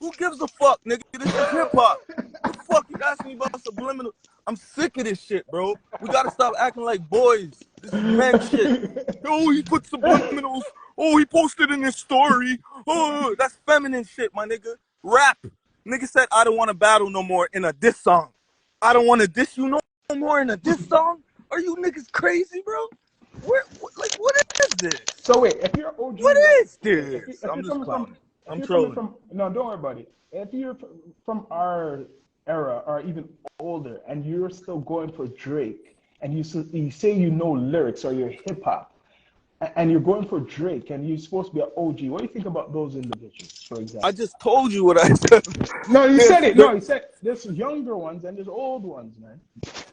Speaker 3: Who gives a fuck, nigga? This is hip hop. The fuck you asking me about subliminal? I'm sick of this shit, bro. We gotta stop acting like boys. This is men shit. Oh, he put subliminals. Oh, he posted in his story. Oh, that's feminine shit, my nigga. Rap. Nigga said, I don't want to battle no more in a diss song. I don't want to diss you no more in a diss song? Are you niggas crazy, bro? What is this?
Speaker 1: So wait, if you're OG,
Speaker 3: What
Speaker 1: like,
Speaker 3: is this?
Speaker 1: if
Speaker 3: I'm
Speaker 1: you're
Speaker 3: just
Speaker 1: coming
Speaker 3: clowning.
Speaker 1: from, if
Speaker 3: I'm
Speaker 1: you're
Speaker 3: trolling.
Speaker 1: coming from, no, don't worry about it. If you're from our era or even older, and you're still going for Drake, and you say you know lyrics or you're hip hop, and you're going for Drake, and you're supposed to be an OG, what do you think about those individuals, for example?
Speaker 3: I just told you what I said.
Speaker 1: No, you said it. No, you said there's younger ones and there's old ones, man.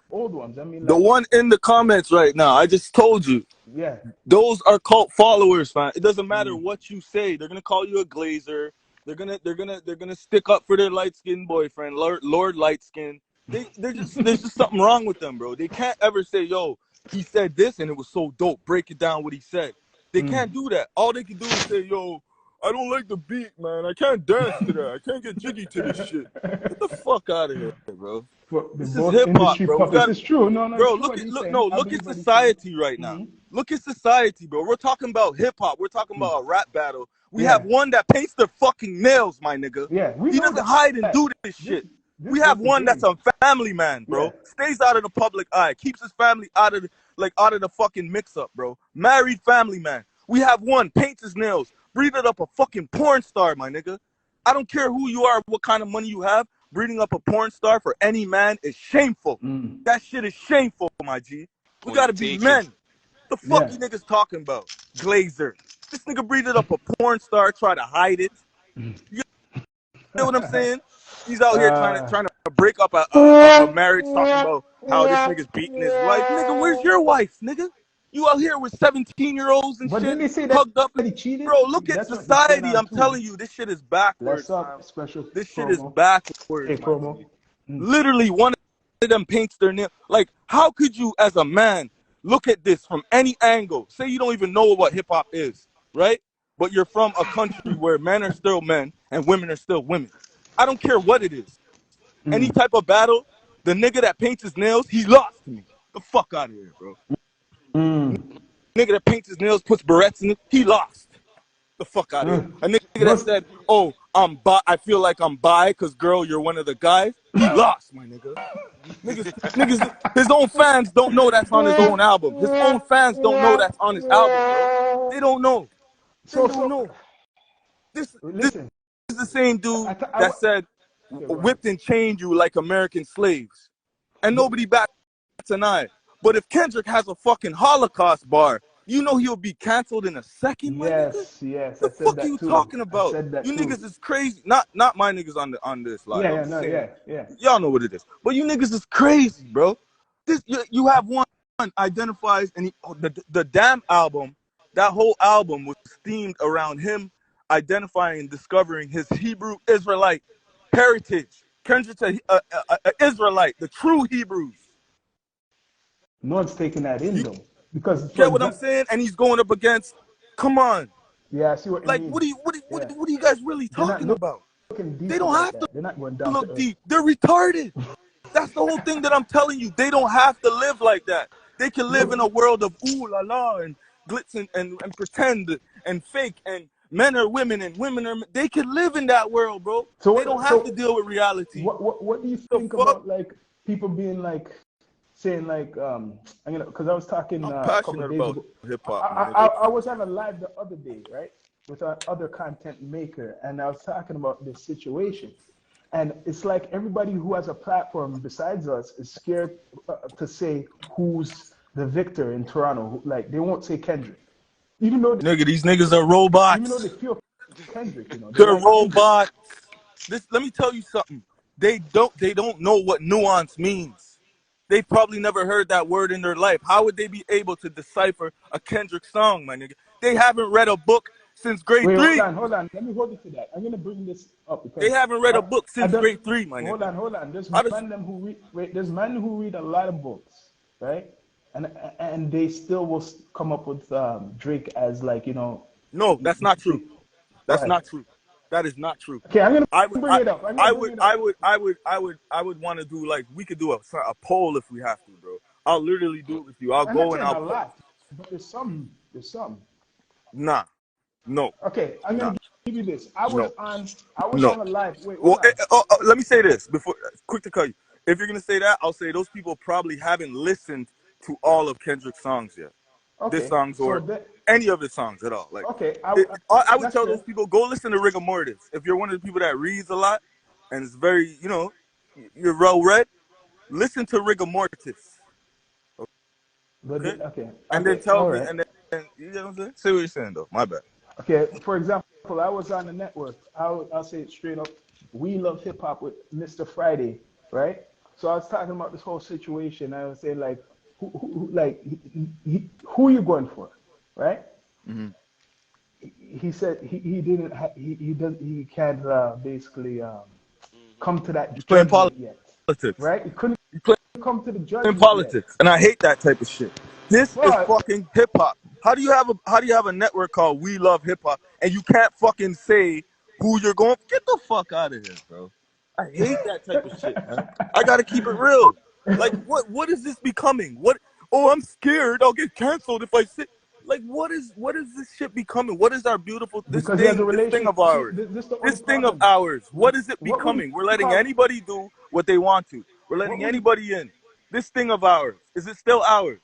Speaker 1: Old ones. I mean,
Speaker 3: The
Speaker 1: like,
Speaker 3: one in the comments right now, I just told you.
Speaker 1: yeah.
Speaker 3: Those are cult followers, man. It doesn't matter what you say. They're gonna call you a glazer. They're gonna stick up for their light skinned boyfriend, Lord Light Skin. There's just something wrong with them, bro. They can't ever say, yo, he said this and it was so dope. Break it down what he said. They can't do that. All they can do is say, yo, I don't like the beat, man. I can't dance to that. I can't get jiggy to this shit. Get the fuck out of here, bro. This is hip hop, bro.
Speaker 1: It's true. No,
Speaker 3: Bro,
Speaker 1: it's true what he's saying.
Speaker 3: look at society right now. Look at society, bro. We're talking about hip hop. We're talking about a rap battle. We have one that paints their fucking nails, my nigga.
Speaker 1: Yeah,
Speaker 3: He doesn't hide and do this shit. We have one that's a family man, bro.
Speaker 1: Yeah.
Speaker 3: Stays out of the public eye. Keeps his family out of the fucking mix-up, bro. Married family man. We have one, paints his nails. Breathed up a fucking porn star, my nigga. I don't care who you are, what kind of money you have. Breeding up a porn star for any man is shameful. That shit is shameful, my G. We gotta be men. The fuck you niggas talking about? Glazer. This nigga breeded up a porn star, try to hide it. You know what I'm saying? He's out here trying to break up a marriage, talking about how this nigga's beating his wife. Nigga, where's your wife, nigga? You out here with 17-year-olds and
Speaker 1: but
Speaker 3: shit,
Speaker 1: didn't they say that
Speaker 3: hugged up.
Speaker 1: he cheated?
Speaker 3: Bro, look at
Speaker 1: That's what he's saying
Speaker 3: society. I'm telling you, this shit is backwards.
Speaker 1: Bless up, special
Speaker 3: This shit
Speaker 1: promo.
Speaker 3: is backwards.
Speaker 1: Hey, promo.
Speaker 3: Literally, one of them paints their nail. Like, how could you, as a man, look at this from any angle? Say you don't even know what hip hop is, right? But you're from a country where men are still men and women are still women. I don't care what it is. Any type of battle, the nigga that paints his nails, he lost to me. The fuck out of here, bro. Nigga that paints his nails, puts barrettes in it, he lost. The fuck out of here. A nigga that said, oh, I feel like I'm bi because, girl, you're one of the guys, he lost, my nigga. Niggas, his own fans don't know that's on his own album. His own fans don't know that's on his album, bro. They don't know. They don't know. This is the same dude that said, whipped and chained you like American slaves. And nobody bats an eye. But if Kendrick has a fucking Holocaust bar, you know he'll be canceled in a second, my nigga?
Speaker 1: Yes.
Speaker 3: The fuck are you talking about? You niggas is crazy. Not my niggas on this live.
Speaker 1: Yeah.
Speaker 3: Y'all know what it is. But you niggas is crazy, bro. This you have one identifies and the damn album, that whole album was themed around him identifying and discovering his Hebrew Israelite heritage. Kendrick's an Israelite, the true Hebrews.
Speaker 1: No one's taking that in though, because
Speaker 3: get what I'm saying? And he's going up against. Come on.
Speaker 1: Yeah, I see what you mean.
Speaker 3: What are you guys really talking about? They don't have to
Speaker 1: They're not going down
Speaker 3: look deep. They're retarded. That's the whole thing that I'm telling you. They don't have to live like that. They can live in a world of ooh la la and glitz and pretend and fake and men are women and women are men. They can live in that world, bro. So they don't have to deal with reality.
Speaker 1: What do you think about like people being like saying like because I was talking
Speaker 3: I'm
Speaker 1: a couple of days ago.
Speaker 3: Hip hop.
Speaker 1: I was having live the other day, right, with our other content maker, and I was talking about this situation. And it's like everybody who has a platform besides us is scared to say who's the victor in Toronto. Like, they won't say Kendrick. Even though
Speaker 3: these niggas are robots.
Speaker 1: Even though they feel Kendrick. You know, they
Speaker 3: They're
Speaker 1: like Kendrick.
Speaker 3: robots. Let me tell you something. They don't know what nuance means. They probably never heard that word in their life. How would they be able to decipher a Kendrick song, my nigga? They haven't read a book since grade
Speaker 1: Wait,
Speaker 3: 3.
Speaker 1: hold on. Let me hold you to that. I'm gonna bring this up
Speaker 3: They
Speaker 1: because
Speaker 3: haven't read a book
Speaker 1: I
Speaker 3: since
Speaker 1: don't.
Speaker 3: grade 3, my nigga.
Speaker 1: Hold on. There's
Speaker 3: How does
Speaker 1: man them who read. Wait, there's men who read a lot of books, right? And they still will come up with Drake as like
Speaker 3: No, that's not true. That's
Speaker 1: Right.
Speaker 3: not true. That is not true.
Speaker 1: Okay, I'm gonna
Speaker 3: I would,
Speaker 1: bring
Speaker 3: I,
Speaker 1: it up. I'm gonna
Speaker 3: I
Speaker 1: bring
Speaker 3: would,
Speaker 1: it
Speaker 3: I
Speaker 1: up.
Speaker 3: would, I would, I would, I would want to do like we could do a poll if we have to, bro. I'll literally do it with you. I'll
Speaker 1: I'm not
Speaker 3: go and
Speaker 1: saying
Speaker 3: I'll
Speaker 1: a
Speaker 3: put.
Speaker 1: lot, but there's some. There's some.
Speaker 3: Nah, no,
Speaker 1: Okay, I'm
Speaker 3: nah,
Speaker 1: gonna give you this. I was
Speaker 3: no,
Speaker 1: on
Speaker 3: no.
Speaker 1: a live. Wait, hold
Speaker 3: Well,
Speaker 1: on.
Speaker 3: let me say this before. Quick to cut you. If you're gonna say that, I'll say those people probably haven't listened to all of Kendrick's songs yet. This
Speaker 1: Okay,
Speaker 3: songs
Speaker 1: so
Speaker 3: or
Speaker 1: that.
Speaker 3: any of his songs at all. Like,
Speaker 1: Okay,
Speaker 3: I would
Speaker 1: that's
Speaker 3: tell
Speaker 1: fair.
Speaker 3: those people go listen to rigor mortis. If you're one of the people that reads a lot and it's very, you're well read, listen to rigor mortis,
Speaker 1: But
Speaker 3: okay?
Speaker 1: okay,
Speaker 3: And then
Speaker 1: okay,
Speaker 3: tell
Speaker 1: all
Speaker 3: me,
Speaker 1: right.
Speaker 3: and then you know what I'm saying? Say what you're saying though. My bad.
Speaker 1: Okay, for example, I was on the network. I'll say it straight up. We love hip hop with Mr. Friday, right? So I was talking about this whole situation. I was saying like, who you going for, right?
Speaker 3: Mm-hmm.
Speaker 1: He said he didn't he can't basically come to that
Speaker 3: You playing
Speaker 1: judgment yet,
Speaker 3: politics.
Speaker 1: right? He couldn't
Speaker 3: You playing
Speaker 1: come to the
Speaker 3: in
Speaker 1: judgment yet.
Speaker 3: politics, and I hate that type of shit. This is
Speaker 1: But
Speaker 3: fucking hip hop. How do you have a network called We Love Hip Hop and you can't fucking say who you're going? Get the fuck out of here, bro. I hate that type of shit, man. I gotta keep it real. Like, what is this becoming? What? Oh, I'm scared. I'll get canceled if I say. Like, what is this shit becoming? What is our beautiful
Speaker 1: because he has a
Speaker 3: this thing of
Speaker 1: relation. See,
Speaker 3: ours?
Speaker 1: this is the only
Speaker 3: This thing of
Speaker 1: problem.
Speaker 3: ours. What is it
Speaker 1: What would you
Speaker 3: becoming? We're letting
Speaker 1: call?
Speaker 3: anybody do what they want to. We're
Speaker 1: What
Speaker 3: letting
Speaker 1: would you?
Speaker 3: anybody in. This thing of ours, is it still ours?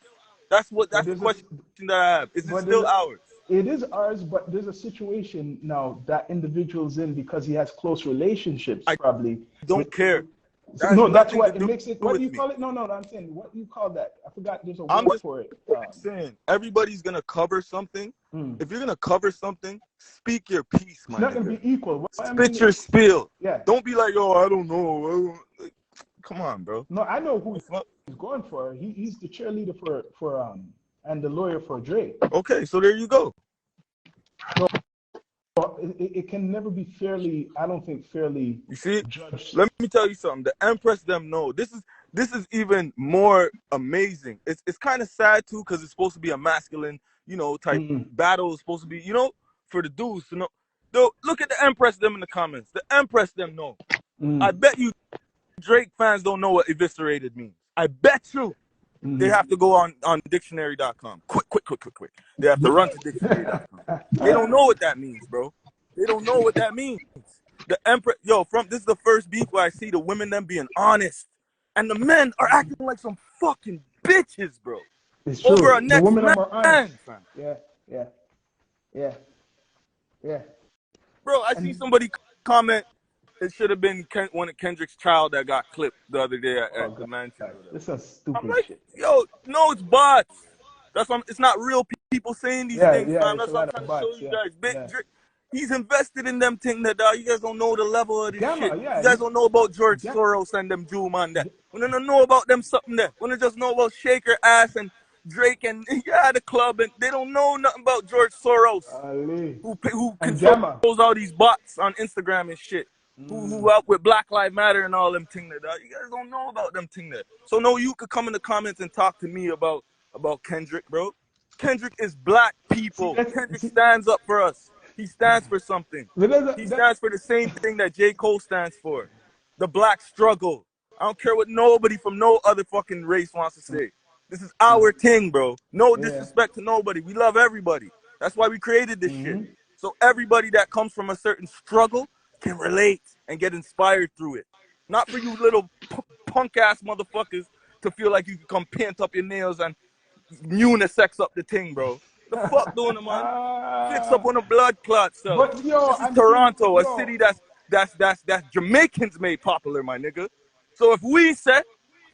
Speaker 1: But
Speaker 3: That's the
Speaker 1: there's a.
Speaker 3: question that I have. Is it
Speaker 1: But there's
Speaker 3: still
Speaker 1: a,
Speaker 3: ours?
Speaker 1: it is ours, but there's a situation now that individual's in because he has close relationships,
Speaker 3: I
Speaker 1: probably with.
Speaker 3: don't care. That has
Speaker 1: No, that's
Speaker 3: nothing to
Speaker 1: what it
Speaker 3: do
Speaker 1: makes it. What do
Speaker 3: with
Speaker 1: you
Speaker 3: me.
Speaker 1: call it? No, I'm saying, what do you call that? I forgot. There's a
Speaker 3: I'm
Speaker 1: word
Speaker 3: just
Speaker 1: for it.
Speaker 3: saying, everybody's gonna cover something.
Speaker 1: Mm.
Speaker 3: If you're gonna cover something, speak your piece,
Speaker 1: It's
Speaker 3: my
Speaker 1: not gonna
Speaker 3: nigga.
Speaker 1: be equal. What I mean
Speaker 3: Spit your
Speaker 1: is,
Speaker 3: spiel.
Speaker 1: yeah.
Speaker 3: Don't be like, oh, I don't know. Like, come on, bro.
Speaker 1: No, I know who
Speaker 3: The fuck?
Speaker 1: he's going for. He's the cheerleader for and the lawyer for Drake.
Speaker 3: Okay, so there you go.
Speaker 1: So it can never be fairly. I don't think fairly
Speaker 3: You see,
Speaker 1: judged.
Speaker 3: let me tell you something. The Empress them know this is even more amazing. It's kind of sad too because it's supposed to be a masculine, type
Speaker 1: Mm,
Speaker 3: battle. It's supposed to be, for the dudes to know. Though, look at the Empress them in the comments. The Empress them know. I
Speaker 1: mm,
Speaker 3: bet you Drake fans don't know what eviscerated means. I bet you they
Speaker 1: mm.
Speaker 3: have to go on dictionary.com. Quick. They have to run to dictionary.com. They don't know what that means, bro. They don't know what that means. The Emperor, this is the first beef where I see the women them being honest. And the men are acting like some fucking bitches, bro.
Speaker 1: It's
Speaker 3: Over a
Speaker 1: true. The
Speaker 3: next
Speaker 1: women
Speaker 3: man,
Speaker 1: are honest.
Speaker 3: fam.
Speaker 1: Yeah, yeah, yeah, yeah.
Speaker 3: Bro, I see
Speaker 1: And
Speaker 3: somebody comment it should have been one of Kendrick's child that got clipped the other day
Speaker 1: oh
Speaker 3: at the
Speaker 1: god,
Speaker 3: mansion or whatever.
Speaker 1: this is
Speaker 3: I'm
Speaker 1: stupid
Speaker 3: like,
Speaker 1: shit.
Speaker 3: yo, no, it's bots. That's why it's not real people saying these
Speaker 1: Yeah,
Speaker 3: things,
Speaker 1: yeah.
Speaker 3: fam.
Speaker 1: It's a
Speaker 3: That's what I'm
Speaker 1: lot
Speaker 3: trying
Speaker 1: of
Speaker 3: to show
Speaker 1: bots.
Speaker 3: you
Speaker 1: Yeah,
Speaker 3: guys.
Speaker 1: yeah.
Speaker 3: He's invested in them thing that you guys don't know the level of this shit.
Speaker 1: Gamma.
Speaker 3: You
Speaker 1: Yeah,
Speaker 3: guys don't know about George
Speaker 1: Ga-
Speaker 3: Soros and them Jew man there. We don't know about them something there. We don't just know about Shaker Ass and Drake and the club, and they don't know nothing about George Soros,
Speaker 1: Ali
Speaker 3: who
Speaker 1: and
Speaker 3: controls
Speaker 1: Gamma.
Speaker 3: all these bots on Instagram and shit. Who
Speaker 1: Mm,
Speaker 3: out with Black Lives Matter and all them thing there. You guys don't know about them thing there. So no, you could come in the comments and talk to me about Kendrick, bro. Kendrick is black
Speaker 1: see,
Speaker 3: people.
Speaker 1: that's
Speaker 3: Kendrick
Speaker 1: see.
Speaker 3: stands up for us. He stands for something.
Speaker 1: But
Speaker 3: He
Speaker 1: that,
Speaker 3: stands for the same thing that J. Cole stands for. The black struggle. I don't care what nobody from no other fucking race wants to say. This is our thing, bro. No
Speaker 1: yeah.
Speaker 3: disrespect to nobody. We love everybody. That's why we created this shit.
Speaker 1: Mm-hmm.
Speaker 3: So everybody that comes from a certain struggle can relate and get inspired through it. Not for you little punk ass motherfuckers to feel like you can come paint up your nails and unisex up the thing, bro. The fuck doing it, man? Fix up on a blood clot cell.
Speaker 1: But yo,
Speaker 3: This is
Speaker 1: I'm seeing
Speaker 3: Toronto, a
Speaker 1: yo.
Speaker 3: city that's Jamaicans made popular, my nigga. So if we say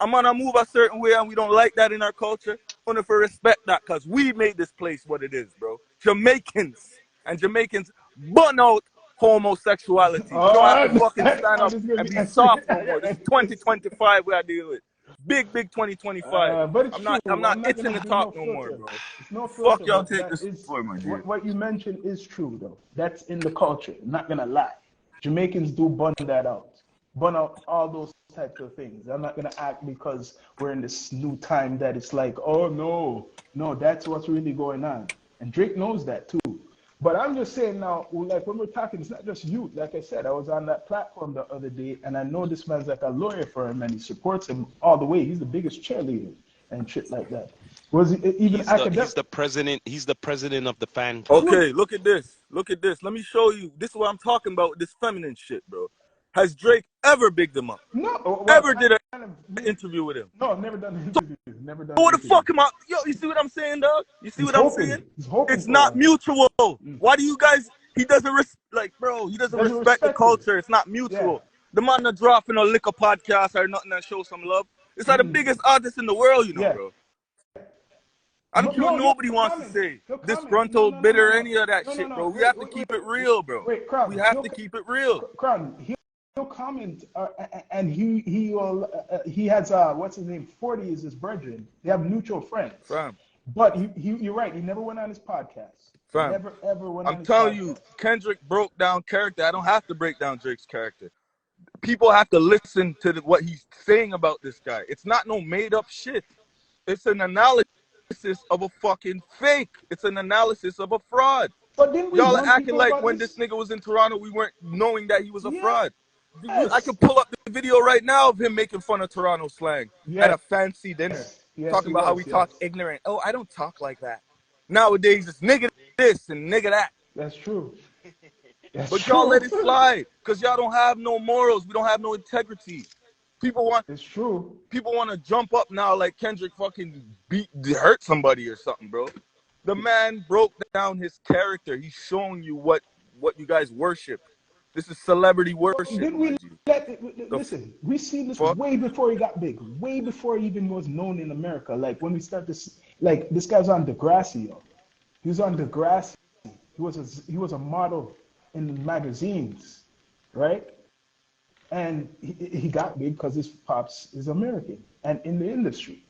Speaker 3: I'm gonna move a certain way and we don't like that in our culture, I'm gonna respect that because we made this place what it is, bro. Jamaicans and Jamaicans burn out homosexuality. We don't have to fucking stand up
Speaker 1: this is gonna
Speaker 3: and
Speaker 1: be
Speaker 3: be soft no more. This is 2025 we are dealing with. Big 2025.
Speaker 1: but it's
Speaker 3: I'm
Speaker 1: true.
Speaker 3: not
Speaker 1: I'm not
Speaker 3: itching
Speaker 1: gonna
Speaker 3: to
Speaker 1: do no
Speaker 3: talk no more,
Speaker 1: filter.
Speaker 3: bro.
Speaker 1: It's no
Speaker 3: Fuck
Speaker 1: filter,
Speaker 3: y'all
Speaker 1: but
Speaker 3: take
Speaker 1: that
Speaker 3: this
Speaker 1: is
Speaker 3: for my dude.
Speaker 1: what you mentioned is true though. That's in the culture. Not gonna lie. Jamaicans do bun that out. Bun out all those types of things. I'm not gonna act because we're in this new time that it's like, oh no, that's what's really going on. And Drake knows that too. But I'm just saying now, like when we're talking, it's not just youth. Like I said, I was on that platform the other day, and I know this man's like a lawyer for him, and he supports him all the way. He's the biggest cheerleader and shit like that. Was he even
Speaker 4: He's the president. He's the president of the fan club.
Speaker 3: Okay, look at this. Look at this. Let me show you. This is what I'm talking about. This feminine shit, bro. Has Drake ever bigged him up?
Speaker 1: No, well,
Speaker 3: Ever did an
Speaker 1: kind of,
Speaker 3: interview with him?
Speaker 1: no, never done an interview. Never done
Speaker 3: So
Speaker 1: an
Speaker 3: what the
Speaker 1: interview.
Speaker 3: fuck am I? Yo, you see what I'm saying, dog? You see
Speaker 1: He's
Speaker 3: what I'm
Speaker 1: hoping.
Speaker 3: saying?
Speaker 1: He's hoping
Speaker 3: It's
Speaker 1: for
Speaker 3: not
Speaker 1: one.
Speaker 3: mutual. Why do you guys? He doesn't bro. He doesn't
Speaker 1: Doesn't
Speaker 3: respect the
Speaker 1: respect it.
Speaker 3: culture. It's not
Speaker 1: Yeah.
Speaker 3: mutual. The man not dropping a liquor podcast or nothing that shows some love. It's like the biggest artist in the world, you know,
Speaker 1: Yeah.
Speaker 3: bro. I don't care what
Speaker 1: No,
Speaker 3: nobody wants to say. Disgruntled, bitter, any of that shit, bro. We have to keep it real, bro.
Speaker 1: Wait, Crown.
Speaker 3: We have to keep it real.
Speaker 1: Crown, he'll comment, and he will. He has what's his name? 40 is his brethren. They have mutual friends.
Speaker 3: Fam.
Speaker 1: But you're right. He never went on his podcast.
Speaker 3: Fam.
Speaker 1: Never ever went on
Speaker 3: I'm
Speaker 1: his
Speaker 3: telling
Speaker 1: podcast.
Speaker 3: you, Kendrick broke down character. I don't have to break down Drake's character. People have to listen to what he's saying about this guy. It's not no made up shit. It's an analysis of a fucking fake. It's an analysis of a fraud.
Speaker 1: But didn't we
Speaker 3: Y'all are
Speaker 1: warn
Speaker 3: acting
Speaker 1: people
Speaker 3: like
Speaker 1: about
Speaker 3: when
Speaker 1: this?
Speaker 3: this nigga was in Toronto, we weren't knowing that he was a
Speaker 1: Yes.
Speaker 3: fraud.
Speaker 1: Yes.
Speaker 3: I could pull up the video right now of him making fun of Toronto slang at a fancy dinner.
Speaker 1: Yes,
Speaker 3: talking
Speaker 1: he
Speaker 3: about how
Speaker 1: was,
Speaker 3: we talk ignorant. Oh, I don't talk like that. Nowadays, it's nigga this and nigga that.
Speaker 1: That's true.
Speaker 3: But y'all let it slide because y'all don't have no morals. We don't have no integrity.
Speaker 1: It's true.
Speaker 3: People want to jump up now like Kendrick fucking hurt somebody or something, bro. The man broke down his character. He's showing you what you guys worship. This is celebrity worship.
Speaker 1: Didn't we listen? We seen this way before he got big, way before he even was known in America. Like when we start to see, like this guy's on Degrassi, yo. He was on Degrassi. He was a model in magazines, right? And he got big because his pops is American and in the industry.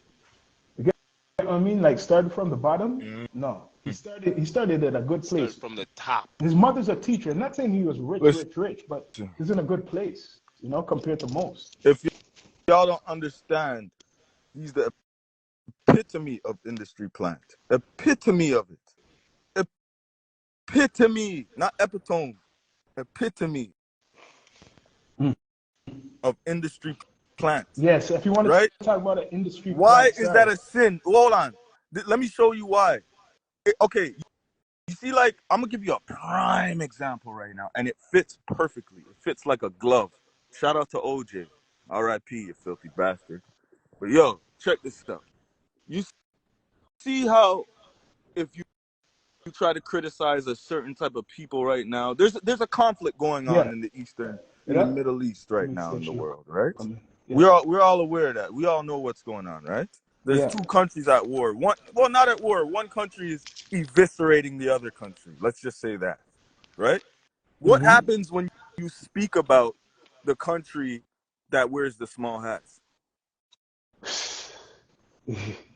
Speaker 1: You get what I mean? Like started from the bottom? No. He started at a good place.
Speaker 4: Started from the top.
Speaker 1: His mother's a teacher. I'm not saying he was rich, but he's in a good place, you know, compared to most.
Speaker 3: If y'all don't understand, he's the epitome of industry plant. Epitome of it. Epitome, not epitome. Epitome of industry plant.
Speaker 1: Yes, if you want to talk about an industry
Speaker 3: why
Speaker 1: plant,
Speaker 3: is that a sin? Hold on. Let me show you why. Okay, you see, like, I'm going to give you a prime example right now, and it fits perfectly. It fits like a glove. Shout out to OJ. R.I.P., you filthy bastard. But, yo, check this stuff. You see how if you try to criticize a certain type of people right now, there's a conflict going on in the the Middle East right now in the world, right? We're all aware of that. We all know what's going on, right? There's two countries at war. Not at war. One country is eviscerating the other country. Let's just say that, right? What happens when you speak about the country that wears the small hats?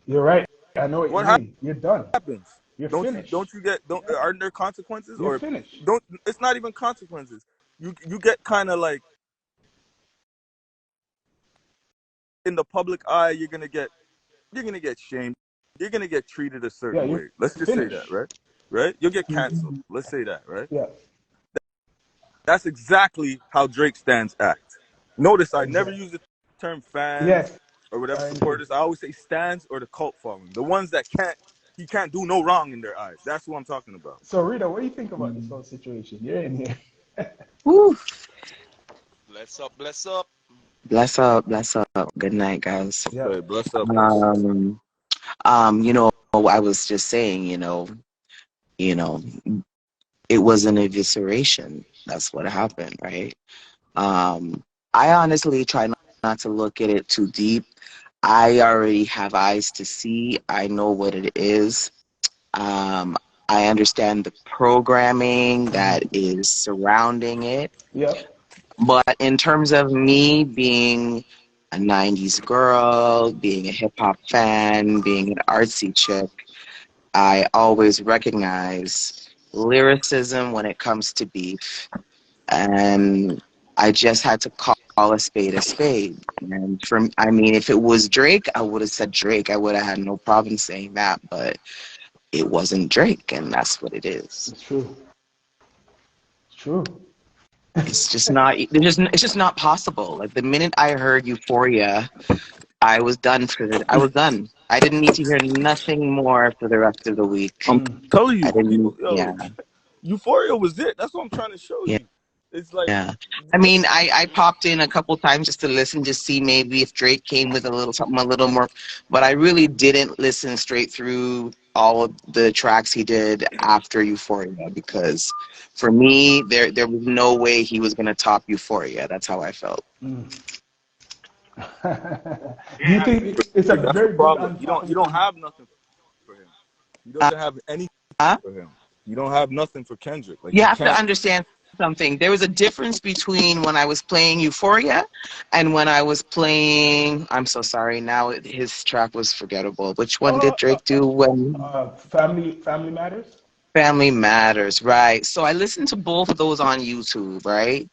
Speaker 1: You're right. I know what you mean. You're done.
Speaker 3: Happens.
Speaker 1: You're finished.
Speaker 3: Aren't there consequences?
Speaker 1: You're finished.
Speaker 3: It's not even consequences. You get kind of like in the public eye, you're gonna get shamed. You're gonna get treated a certain way. Let's just say that, right? Right? You'll get canceled. Let's say that, right?
Speaker 1: Yeah.
Speaker 3: That's exactly how Drake stands act. Notice I never use the term fans or whatever supporters. I always say stands or the cult following. The ones that he can't do no wrong in their eyes. That's what I'm talking about.
Speaker 1: So Rita, what do you think about this whole situation? You're in here.
Speaker 4: Woo. Bless up, bless up.
Speaker 5: Bless up, bless up. Good night, guys.
Speaker 3: Yeah, bless up.
Speaker 5: You know, I was just saying, you know, it was an evisceration. That's what happened, right? I honestly try not to look at it too deep. I already have eyes to see. I know what it is. I understand the programming that is surrounding it.
Speaker 1: Yep.
Speaker 5: But in terms of me being a 90s girl, being a hip hop fan, being an artsy chick, I always recognize lyricism when it comes to beef. And I just had to call a spade a spade. And I mean, if it was Drake, I would have said Drake. I would have had no problem saying that, but it wasn't Drake, and that's what it is.
Speaker 1: It's true. It's true.
Speaker 5: It's just not. It's just not possible. Like the minute I heard Euphoria, I was done I was done. I didn't need to hear nothing more for the rest of the week.
Speaker 3: I'm telling
Speaker 5: I
Speaker 3: you,
Speaker 5: didn't.
Speaker 3: people, yo,
Speaker 5: Yeah.
Speaker 3: Euphoria was it. That's what I'm trying to show
Speaker 5: Yeah.
Speaker 3: you. It's like,
Speaker 5: Yeah. I mean, I popped in a couple times just to listen, to see maybe if Drake came with a little something a little more, but I really didn't listen straight through all of the tracks he did after Euphoria, because for me, there was no way he was gonna top Euphoria. That's how I felt.
Speaker 1: Do you think it's a
Speaker 3: that's the
Speaker 1: very big
Speaker 3: problem. You don't have nothing for him. He doesn't have anything
Speaker 5: Huh?
Speaker 3: for him. You don't have nothing for Kendrick. Like,
Speaker 5: You have to understand something. There was a difference between when I was playing Euphoria and when I was playing. I'm so sorry. Now his track was forgettable. Which one did Drake do when
Speaker 1: Family Matters?
Speaker 5: Family Matters? Right. So I listened to both of those on YouTube, right?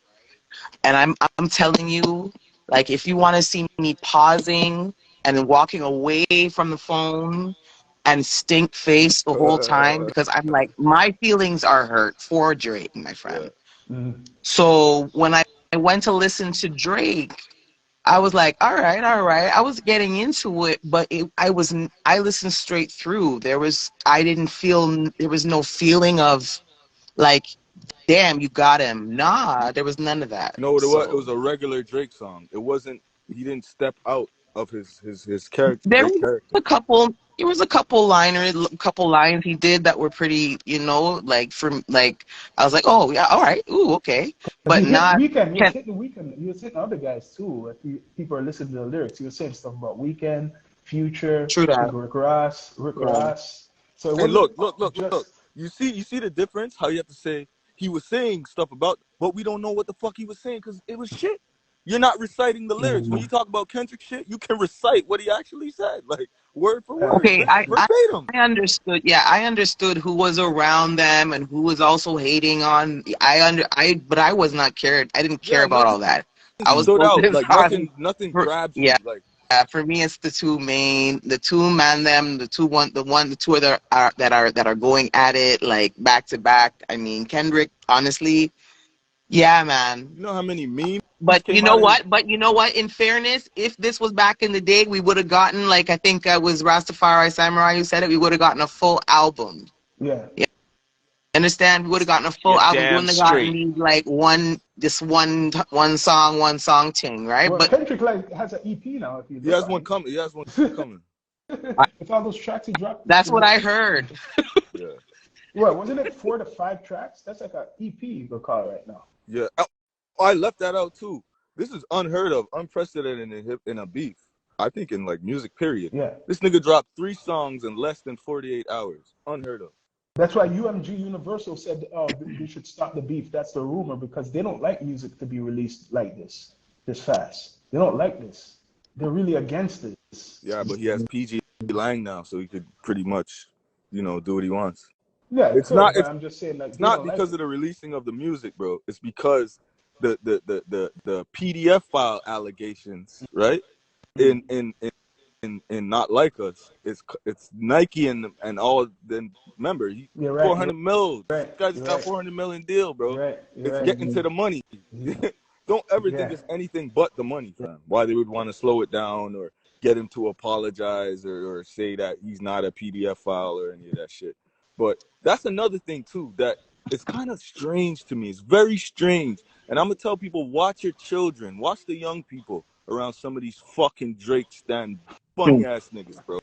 Speaker 5: And I'm telling you, like, if you want to see me pausing and walking away from the phone and stink face the whole time, because I'm like, my feelings are hurt for Drake, my friend.
Speaker 1: Mm.
Speaker 5: So when I went to listen to Drake, I was like, all right. I was getting into it, but I listened straight through. There was no feeling of like, damn, you got him. Nah, there was none of that.
Speaker 3: You know what it was? It
Speaker 5: So
Speaker 3: was a regular Drake song. It wasn't. He didn't step out of his character.
Speaker 5: there
Speaker 3: Drake
Speaker 5: was
Speaker 3: character.
Speaker 5: a couple lines he did that were pretty, like from like I was like, oh yeah, all right, ooh, okay,
Speaker 1: Because
Speaker 5: but
Speaker 1: he hit
Speaker 5: not.
Speaker 1: Weekend, he was hitting Weekend, he was hitting other guys too. People are listening to the lyrics. He was saying stuff about Weekend, Future,
Speaker 5: True
Speaker 1: I think
Speaker 5: that.
Speaker 1: Rick Ross.
Speaker 5: Yeah.
Speaker 1: So it
Speaker 3: And
Speaker 1: wasn't
Speaker 3: look.
Speaker 1: just
Speaker 3: You see the difference? How you have to say he was saying stuff about, but we don't know what the fuck he was saying because it was shit. You're not reciting the lyrics. When you talk about Kendrick shit, you can recite what he actually said, like word for word,
Speaker 5: Okay,
Speaker 3: verbatim.
Speaker 5: I understood. Yeah, I understood who was around them and who was also hating on. But I was not cared. I didn't care
Speaker 3: Yeah,
Speaker 5: about all
Speaker 3: nothing
Speaker 5: that. I was
Speaker 3: stood out.
Speaker 5: focused
Speaker 3: Like
Speaker 5: on.
Speaker 3: nothing grabs
Speaker 5: Yeah,
Speaker 3: you. Like,
Speaker 5: for me, it's the two man them, the two that are going at it like back to back. I mean, Kendrick, honestly, yeah, man.
Speaker 3: you know how many memes
Speaker 5: But you
Speaker 3: came
Speaker 5: know
Speaker 3: out of his.
Speaker 5: what? In fairness, if this was back in the day, we would have gotten, like, I think it was Rastafari Samurai who said it. We would have gotten a full album.
Speaker 1: yeah.
Speaker 5: Yeah, understand? We would have gotten a full
Speaker 4: You're
Speaker 5: album. We
Speaker 4: damn
Speaker 5: wouldn't have gotten
Speaker 4: straight.
Speaker 5: these like one song thing, right?
Speaker 1: Well,
Speaker 5: But
Speaker 1: Kendrick like has an EP now. If you
Speaker 3: He
Speaker 1: look
Speaker 3: has
Speaker 1: on
Speaker 3: one
Speaker 1: it,
Speaker 3: coming. He has one coming.
Speaker 1: with all those tracks he dropped.
Speaker 5: that's what I heard.
Speaker 3: Yeah,
Speaker 1: What wasn't it 4 to 5 tracks? That's like an EP you could call it right now.
Speaker 3: yeah. Oh, I left that out too. This is unheard of, unprecedented in a beef. I think in like music period.
Speaker 1: Yeah.
Speaker 3: This nigga dropped 3 songs in less than 48 hours. Unheard of.
Speaker 1: That's why UMG Universal said, "Oh, we should stop the beef." That's the rumor because they don't like music to be released like this fast. They don't like this. They're really against this.
Speaker 3: Yeah, but he has PG Lang now, so he could pretty much, do what he wants.
Speaker 1: Yeah, it
Speaker 3: It's
Speaker 1: could,
Speaker 3: not.
Speaker 1: but I'm just saying, like,
Speaker 3: It's
Speaker 1: they
Speaker 3: not
Speaker 1: don't like
Speaker 3: because
Speaker 1: it.
Speaker 3: of the releasing of the music, bro. It's because the PDF file allegations, right? In Not Like Us, it's Nike and all. Then remember,
Speaker 1: You're right.
Speaker 3: 400 mil. This
Speaker 1: Right.
Speaker 3: guy just
Speaker 1: You're
Speaker 3: got
Speaker 1: right.
Speaker 3: 400 million deal, bro.
Speaker 1: You're right. You're
Speaker 3: It's
Speaker 1: right.
Speaker 3: getting to the money. Don't ever think
Speaker 1: Yeah.
Speaker 3: it's anything but the money, fam. Why they would want to slow it down or get him to apologize or say that he's not a PDF file or any of that shit. But that's another thing too that it's kind of strange to me. It's very strange. And I'm gonna tell people, watch your children, watch the young people around some of these fucking Drake stand funny ass niggas, bro.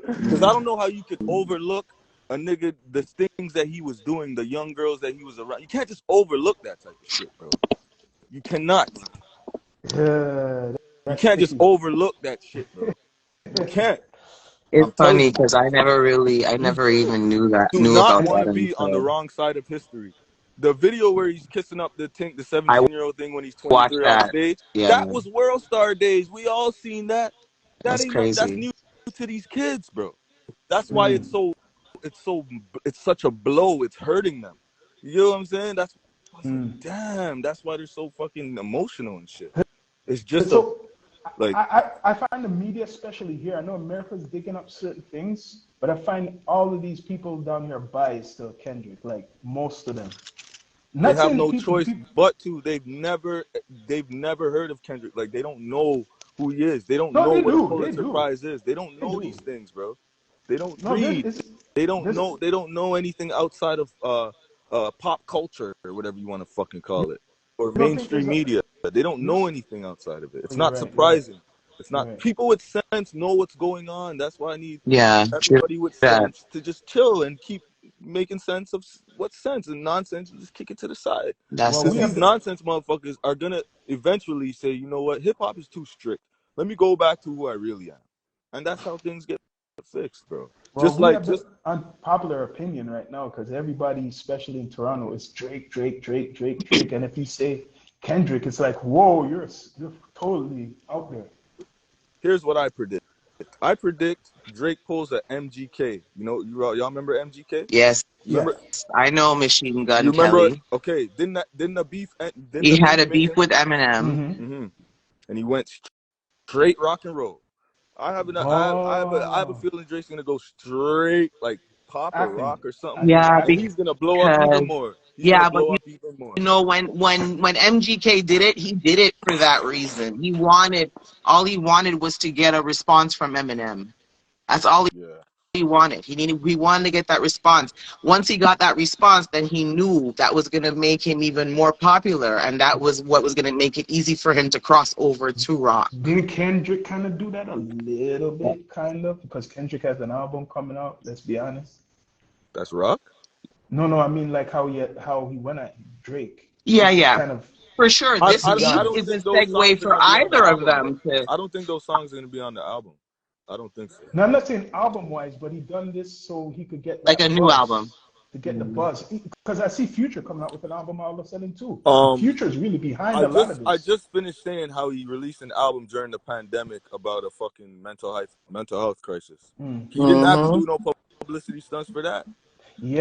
Speaker 3: Because I don't know how you could overlook a nigga, the things that he was doing, the young girls that he was around. You can't just overlook that type of shit, bro. You cannot.
Speaker 1: Yeah.
Speaker 3: You can't just overlook that shit, bro. You can't.
Speaker 5: It's
Speaker 3: I'm telling
Speaker 5: funny
Speaker 3: you,
Speaker 5: because I
Speaker 3: we
Speaker 5: never even
Speaker 3: do
Speaker 5: knew
Speaker 3: not
Speaker 5: about
Speaker 3: want
Speaker 5: that
Speaker 3: to be on the
Speaker 5: until
Speaker 3: wrong side of history. The video where he's kissing up the
Speaker 5: I
Speaker 3: 17-year-old thing when he's
Speaker 5: watched
Speaker 3: 23 on
Speaker 5: that.
Speaker 3: stage,
Speaker 5: Yeah,
Speaker 3: that was World Star days. We all seen that.
Speaker 5: that's
Speaker 3: That's
Speaker 5: crazy.
Speaker 3: new to these kids, bro. That's why
Speaker 1: Mm.
Speaker 3: it's such a blow. It's hurting them. You know what I'm saying? That's I was like,
Speaker 1: Mm.
Speaker 3: damn, that's why they're so fucking emotional and shit. It's just a
Speaker 1: So
Speaker 3: like
Speaker 1: I find the media, especially here, I know America's digging up certain things, but I find all of these people down here biased to Kendrick, like most of them.
Speaker 3: they
Speaker 1: Not
Speaker 3: have
Speaker 1: saying
Speaker 3: no
Speaker 1: people,
Speaker 3: choice but to. They've never heard of Kendrick. Like they don't know who he is. They don't
Speaker 1: no,
Speaker 3: know
Speaker 1: they
Speaker 3: what a
Speaker 1: do, they
Speaker 3: Pulitzer
Speaker 1: do,
Speaker 3: Prize is. They don't
Speaker 1: they
Speaker 3: know these
Speaker 1: do.
Speaker 3: things, bro. They don't
Speaker 1: No,
Speaker 3: read.
Speaker 1: there's,
Speaker 3: They don't know anything outside of pop culture or whatever you want to fucking call it, or
Speaker 1: you don't think
Speaker 3: mainstream
Speaker 1: there's a,
Speaker 3: media. They don't
Speaker 1: you,
Speaker 3: know anything outside of it. It's
Speaker 1: you're
Speaker 3: not
Speaker 1: right, you're right,
Speaker 3: surprising. It's
Speaker 1: you're
Speaker 3: not.
Speaker 1: right.
Speaker 3: People with sense know what's going on. That's why I need
Speaker 5: Yeah, true
Speaker 3: everybody with
Speaker 5: that.
Speaker 3: sense to just chill and keep making sense of what's sense, and nonsense, you just kick it to the side.
Speaker 5: That's
Speaker 1: Well,
Speaker 5: the
Speaker 3: Because
Speaker 1: we
Speaker 3: these
Speaker 1: have
Speaker 5: thing.
Speaker 1: the,
Speaker 3: nonsense motherfuckers are gonna eventually say, you know what, hip hop is too strict. Let me go back to who I really am. And that's how things get fixed, bro.
Speaker 1: well,
Speaker 3: Just
Speaker 1: we
Speaker 3: like
Speaker 1: have the
Speaker 3: just
Speaker 1: unpopular opinion right now because everybody, especially in Toronto, is Drake, Drake, Drake, Drake, Drake, and if you say Kendrick, it's like, whoa, you're totally out there.
Speaker 3: here's what I predict. I predict Drake pulls a MGK. You know, y'all remember MGK?
Speaker 5: Yes,
Speaker 3: You
Speaker 1: Yeah,
Speaker 3: remember
Speaker 5: I know Machine
Speaker 3: you
Speaker 5: Gun
Speaker 3: remember
Speaker 5: Kelly.
Speaker 3: okay, didn't
Speaker 5: He
Speaker 3: the
Speaker 5: had
Speaker 3: beef
Speaker 5: a
Speaker 3: make
Speaker 5: beef
Speaker 3: him
Speaker 5: with Eminem.
Speaker 1: mm-hmm.
Speaker 3: and he went straight rock and roll. I have a
Speaker 1: Oh,
Speaker 3: feeling Drake's gonna go straight like pop or
Speaker 1: acting,
Speaker 3: rock or something,
Speaker 1: acting,
Speaker 5: Yeah,
Speaker 3: and
Speaker 1: acting.
Speaker 3: he's gonna blow up even
Speaker 5: because
Speaker 3: more. He's gonna
Speaker 5: yeah, but
Speaker 3: blow up even more.
Speaker 5: you know when MGK did it, he did it for that reason. He wanted was to get a response from Eminem. That's all
Speaker 3: Yeah.
Speaker 5: he wanted. He wanted to get that response. Once he got that response, then he knew that was going to make him even more popular, and that was what was going to make it easy for him to cross over to rock.
Speaker 1: Didn't Kendrick kind of do that a little bit, kind of? Because Kendrick has an album coming out, let's be honest.
Speaker 3: That's rock.
Speaker 1: No, no, I mean like how he went at Drake.
Speaker 5: Yeah,
Speaker 1: He
Speaker 5: yeah,
Speaker 1: kind of
Speaker 5: for sure.
Speaker 3: I,
Speaker 5: This
Speaker 3: I
Speaker 1: took it
Speaker 3: I
Speaker 5: beef
Speaker 1: down.
Speaker 3: don't
Speaker 5: is a
Speaker 3: think those
Speaker 5: segue
Speaker 3: songs are
Speaker 5: for
Speaker 3: gonna be on the
Speaker 5: either of
Speaker 3: album though.
Speaker 5: them to.
Speaker 3: I don't think those songs are gonna be on the album. I don't think so.
Speaker 1: Now, I'm not saying album wise, but he done this so he could get
Speaker 5: Like a
Speaker 1: that
Speaker 5: new album.
Speaker 1: buzz, to get the buzz. Because I see Future coming out with an album all of a sudden too, and
Speaker 3: Um,
Speaker 1: Future is really behind a lot of
Speaker 3: I
Speaker 1: this.
Speaker 3: just finished saying how he released an album during the pandemic about a fucking mental health crisis.
Speaker 1: Mm.
Speaker 3: He didn't have to
Speaker 5: Hmm.
Speaker 3: do no publicity stunts for that.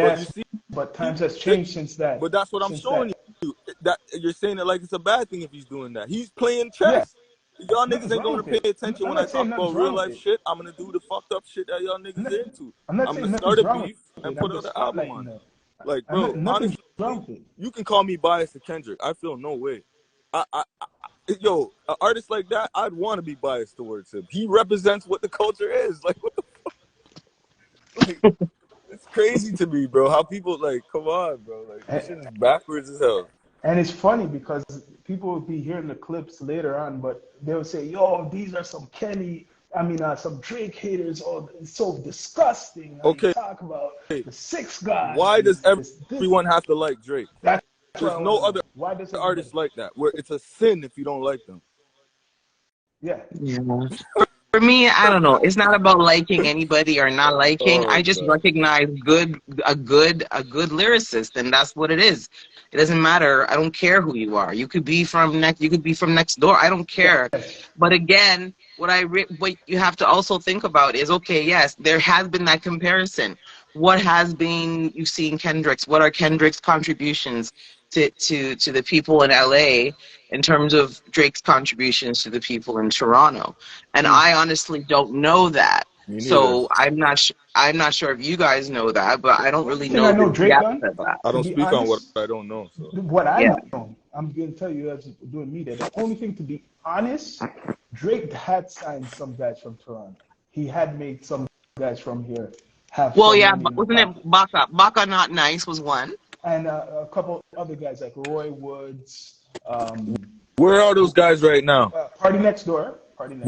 Speaker 3: But you
Speaker 1: Yes,
Speaker 3: see,
Speaker 1: but times has
Speaker 3: it,
Speaker 1: changed since that.
Speaker 3: but that's what I'm
Speaker 1: Since
Speaker 3: showing
Speaker 1: that,
Speaker 3: you. That you're saying it like it's a bad thing if he's doing that. He's playing
Speaker 1: yeah,
Speaker 3: chess. Y'all niggas
Speaker 1: nothing's
Speaker 3: ain't
Speaker 1: wrong
Speaker 3: going to
Speaker 1: with
Speaker 3: pay
Speaker 1: it.
Speaker 3: attention
Speaker 1: I'm
Speaker 3: when I
Speaker 1: not
Speaker 3: talk
Speaker 1: saying
Speaker 3: about
Speaker 1: nothing's
Speaker 3: real
Speaker 1: wrong with
Speaker 3: life
Speaker 1: it.
Speaker 3: shit. I'm gonna do the fucked up shit that y'all
Speaker 1: I'm
Speaker 3: niggas
Speaker 1: not,
Speaker 3: are into.
Speaker 1: I'm not
Speaker 3: I'm gonna
Speaker 1: saying
Speaker 3: start
Speaker 1: nothing's
Speaker 3: a
Speaker 1: wrong with
Speaker 3: beef and
Speaker 1: it.
Speaker 3: put
Speaker 1: I'm
Speaker 3: out
Speaker 1: just
Speaker 3: an album
Speaker 1: spotlighting
Speaker 3: on it.
Speaker 1: that.
Speaker 3: Like, bro,
Speaker 1: Nothing's
Speaker 3: honestly,
Speaker 1: wrong with it.
Speaker 3: you can call me biased to Kendrick. I feel no way. Yo, an artist like that, I'd want to be biased towards him. He represents what the culture is. Like, what the like? It's crazy to me, bro. How people like, come on, bro. Like, this shit is backwards as hell.
Speaker 1: And it's funny because people will be hearing the clips later on, but they'll say, "Yo, these are some some Drake haters. Oh, it's so disgusting how you
Speaker 3: Okay,
Speaker 1: talk about the sixth god
Speaker 3: why
Speaker 1: and
Speaker 3: does
Speaker 1: this."
Speaker 3: everyone have to like Drake?
Speaker 1: That's what I
Speaker 3: There's
Speaker 1: want
Speaker 3: no
Speaker 1: to know.
Speaker 3: other
Speaker 1: Why does everybody?
Speaker 3: artist like that. Where it's a sin if you don't like them.
Speaker 1: Yeah,
Speaker 5: Yeah. For me, I don't know. It's not about liking anybody or not liking.
Speaker 3: Oh
Speaker 5: I just
Speaker 3: god.
Speaker 5: recognize a good lyricist, and that's what it is. It doesn't matter. I don't care who you are. You could be from next door. I don't care.
Speaker 1: yes,
Speaker 5: But again, what you have to also think about is, okay, yes, there has been that comparison. What has been you seen Kendrick's? What are Kendrick's contributions to the people in LA in terms of Drake's contributions to the people in Toronto? And
Speaker 1: mm.
Speaker 5: I honestly don't know that.
Speaker 3: Me neither.
Speaker 5: So I'm not sure if you guys know that, but I don't really
Speaker 1: Thing I
Speaker 5: know
Speaker 1: know
Speaker 5: the
Speaker 1: Drake
Speaker 5: depth
Speaker 1: done.
Speaker 5: of that.
Speaker 3: I
Speaker 1: To
Speaker 3: don't
Speaker 1: be
Speaker 3: speak on what
Speaker 1: honest,
Speaker 3: I don't know. So
Speaker 1: what I
Speaker 5: Yeah.
Speaker 1: know, I'm going to tell you as doing media. The only thing, to be honest, Drake had signed some guys from Toronto. He had made some guys from here have
Speaker 5: Well,
Speaker 1: some
Speaker 5: yeah,
Speaker 1: money
Speaker 5: but
Speaker 1: in the
Speaker 5: wasn't it
Speaker 1: pocket,
Speaker 5: Baka? Baka Not Nice was one.
Speaker 1: and a couple other guys like Roy Woods,
Speaker 3: where are those guys right now?
Speaker 1: Party Next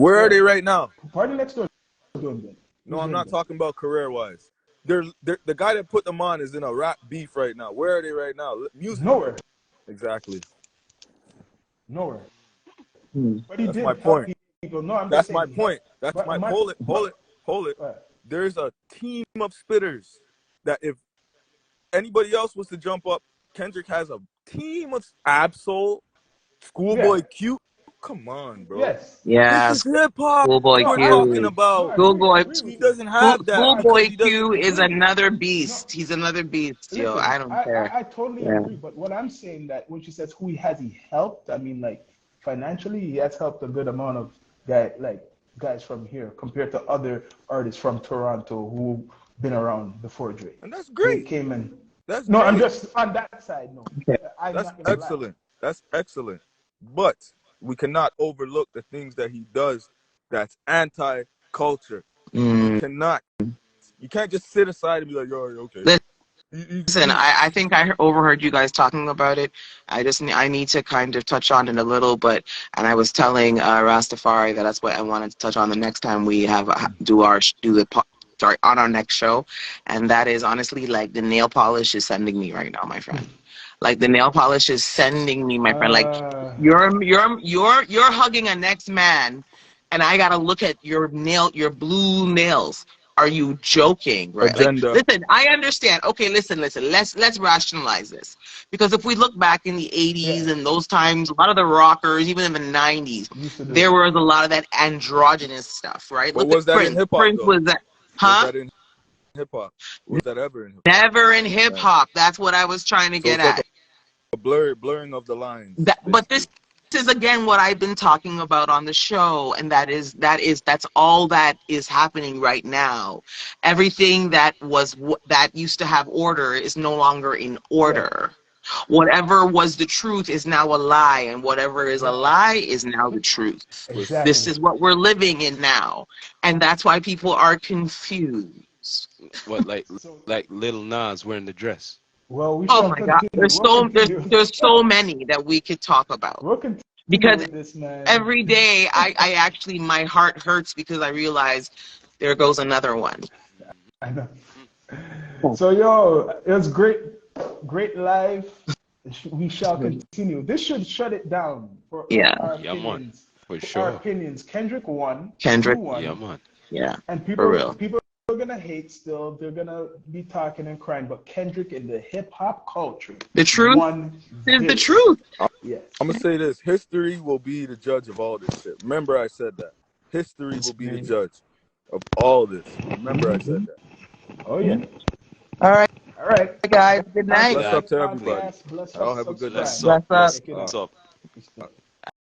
Speaker 3: Where are they
Speaker 1: Door,
Speaker 3: right now?
Speaker 1: Party Next Door is doing good.
Speaker 3: No,
Speaker 1: He's
Speaker 3: I'm
Speaker 1: doing
Speaker 3: not
Speaker 1: good.
Speaker 3: talking about career wise. They're the guy that put them on is in a rap beef right now. Where are they right now? Musically.
Speaker 1: Nowhere,
Speaker 3: Exactly.
Speaker 1: nowhere.
Speaker 5: Hmm.
Speaker 1: But he
Speaker 3: That's my
Speaker 1: did help
Speaker 3: point.
Speaker 1: people. No, I'm just
Speaker 3: That's my
Speaker 1: saying.
Speaker 3: point. That's
Speaker 1: But
Speaker 3: my
Speaker 1: my,
Speaker 3: hold it.
Speaker 1: but,
Speaker 3: Hold it. there's a team of spitters that if anybody else was to jump up, Kendrick has a team of Absol, Schoolboy
Speaker 1: Yeah.
Speaker 3: Q. Come on, bro.
Speaker 1: Yes.
Speaker 3: This
Speaker 5: Yeah,
Speaker 3: is hip hop
Speaker 5: Schoolboy
Speaker 1: No,
Speaker 3: we're
Speaker 1: I
Speaker 3: talking
Speaker 5: Q.
Speaker 1: agree. No,
Speaker 3: about.
Speaker 1: I agree. I
Speaker 5: Schoolboy
Speaker 1: agree
Speaker 3: He
Speaker 1: with you.
Speaker 3: doesn't have
Speaker 1: No,
Speaker 3: that
Speaker 1: I
Speaker 3: because
Speaker 5: Schoolboy
Speaker 3: he doesn't.
Speaker 5: Q is
Speaker 1: agree.
Speaker 5: another
Speaker 1: No,
Speaker 5: beast. He's another beast, yo.
Speaker 1: listen,
Speaker 5: I don't care.
Speaker 1: I totally
Speaker 5: Yeah.
Speaker 1: agree. But what I'm saying that when she says who has he helped, I mean like financially he has helped a good amount of guys from here compared to other artists from Toronto who been around before Drake.
Speaker 3: And that's
Speaker 1: Drake
Speaker 3: great.
Speaker 1: came in.
Speaker 3: That's
Speaker 1: No, I'm
Speaker 3: great.
Speaker 1: just on that side. No,
Speaker 5: Okay.
Speaker 1: I'm
Speaker 3: That's
Speaker 1: not gonna lie.
Speaker 3: excellent. That's excellent. But we cannot overlook the things that he does that's anti-culture. We
Speaker 5: Mm.
Speaker 3: cannot. You can't just sit aside and be like, "Yo, okay."
Speaker 5: Listen, I think I overheard you guys talking about it. I need to kind of touch on it a little, but and I was telling Rastafari that that's what I wanted to touch on the next time we have sorry, on our next show, and that is honestly like the nail polish is sending me right now, my friend. Like the nail polish is sending me, my friend. Like
Speaker 1: Uh,
Speaker 5: you're hugging a next man, and I gotta look at your blue nails. Are you joking? Right? Like,
Speaker 3: agenda.
Speaker 5: listen, I understand. Okay, listen. Let's rationalize this, because if we look back in the '80s
Speaker 1: yeah,
Speaker 5: and those times, a lot of the rockers, even in the '90s,
Speaker 1: used to do
Speaker 5: there
Speaker 1: it.
Speaker 5: was a lot of that androgynous stuff, right?
Speaker 3: But
Speaker 5: Look at
Speaker 3: was that in
Speaker 5: Prince.
Speaker 3: hip hop
Speaker 5: Prince
Speaker 3: though?
Speaker 5: was that,
Speaker 3: Was
Speaker 5: huh?
Speaker 3: that in hip hop? Was that ever in hip hop?
Speaker 5: Never in hip
Speaker 3: Right.
Speaker 5: hop. That's what I was trying to
Speaker 3: So
Speaker 5: get
Speaker 3: it's like
Speaker 5: at.
Speaker 3: a blurring of the lines,
Speaker 5: But this
Speaker 3: basically.
Speaker 5: is again what I've been talking about on the show, and that's all that is happening right now. Everything that used to have order is no longer in
Speaker 1: Yeah,
Speaker 5: order. Whatever was the truth is now a lie, and whatever is a
Speaker 1: yeah,
Speaker 5: lie is now the truth.
Speaker 3: Was
Speaker 5: This
Speaker 1: exactly.
Speaker 5: is what we're living in now, and that's why people are confused.
Speaker 4: What,
Speaker 1: So,
Speaker 4: like Lil Nas wearing the dress?
Speaker 1: well, we
Speaker 5: Oh
Speaker 1: shall
Speaker 5: my God,
Speaker 1: continue. We'll continue.
Speaker 5: there's so many that we could talk about,
Speaker 1: We'll continue
Speaker 5: because
Speaker 1: with this, man.
Speaker 5: every day I actually, my heart hurts because I realize there goes another one.
Speaker 1: I know.
Speaker 4: Mm.
Speaker 1: So, yo, it was great live. We shall continue. This should shut it down
Speaker 5: Yeah,
Speaker 1: our
Speaker 4: Yeah, man.
Speaker 1: opinions.
Speaker 4: For
Speaker 1: Our
Speaker 4: sure.
Speaker 1: opinions. Kendrick won,
Speaker 5: Kendrick.
Speaker 4: Yeah,
Speaker 1: 2-1,
Speaker 4: man.
Speaker 5: Yeah,
Speaker 1: and
Speaker 5: for real.
Speaker 1: people are gonna hate still. They're gonna be talking and crying, but Kendrick in the hip hop culture
Speaker 5: The truth
Speaker 1: won
Speaker 5: is the
Speaker 1: this.
Speaker 5: truth.
Speaker 1: Yes.
Speaker 3: I'm gonna say this: history will be the judge of all this shit. Remember, I said that. History will be the judge of all this. Remember, I said that.
Speaker 1: Oh yeah.
Speaker 5: All right,
Speaker 1: All right.
Speaker 5: guys. Good
Speaker 1: Until
Speaker 5: night.
Speaker 3: Bless
Speaker 1: the
Speaker 3: up
Speaker 1: next
Speaker 3: to everybody.
Speaker 1: podcast, bless
Speaker 3: Y'all
Speaker 1: up,
Speaker 3: have a good
Speaker 4: Bless
Speaker 3: night.
Speaker 1: subscribe.
Speaker 4: up.
Speaker 5: Bless up.
Speaker 1: Check it
Speaker 4: Bless
Speaker 1: out.
Speaker 4: up.
Speaker 1: Peace.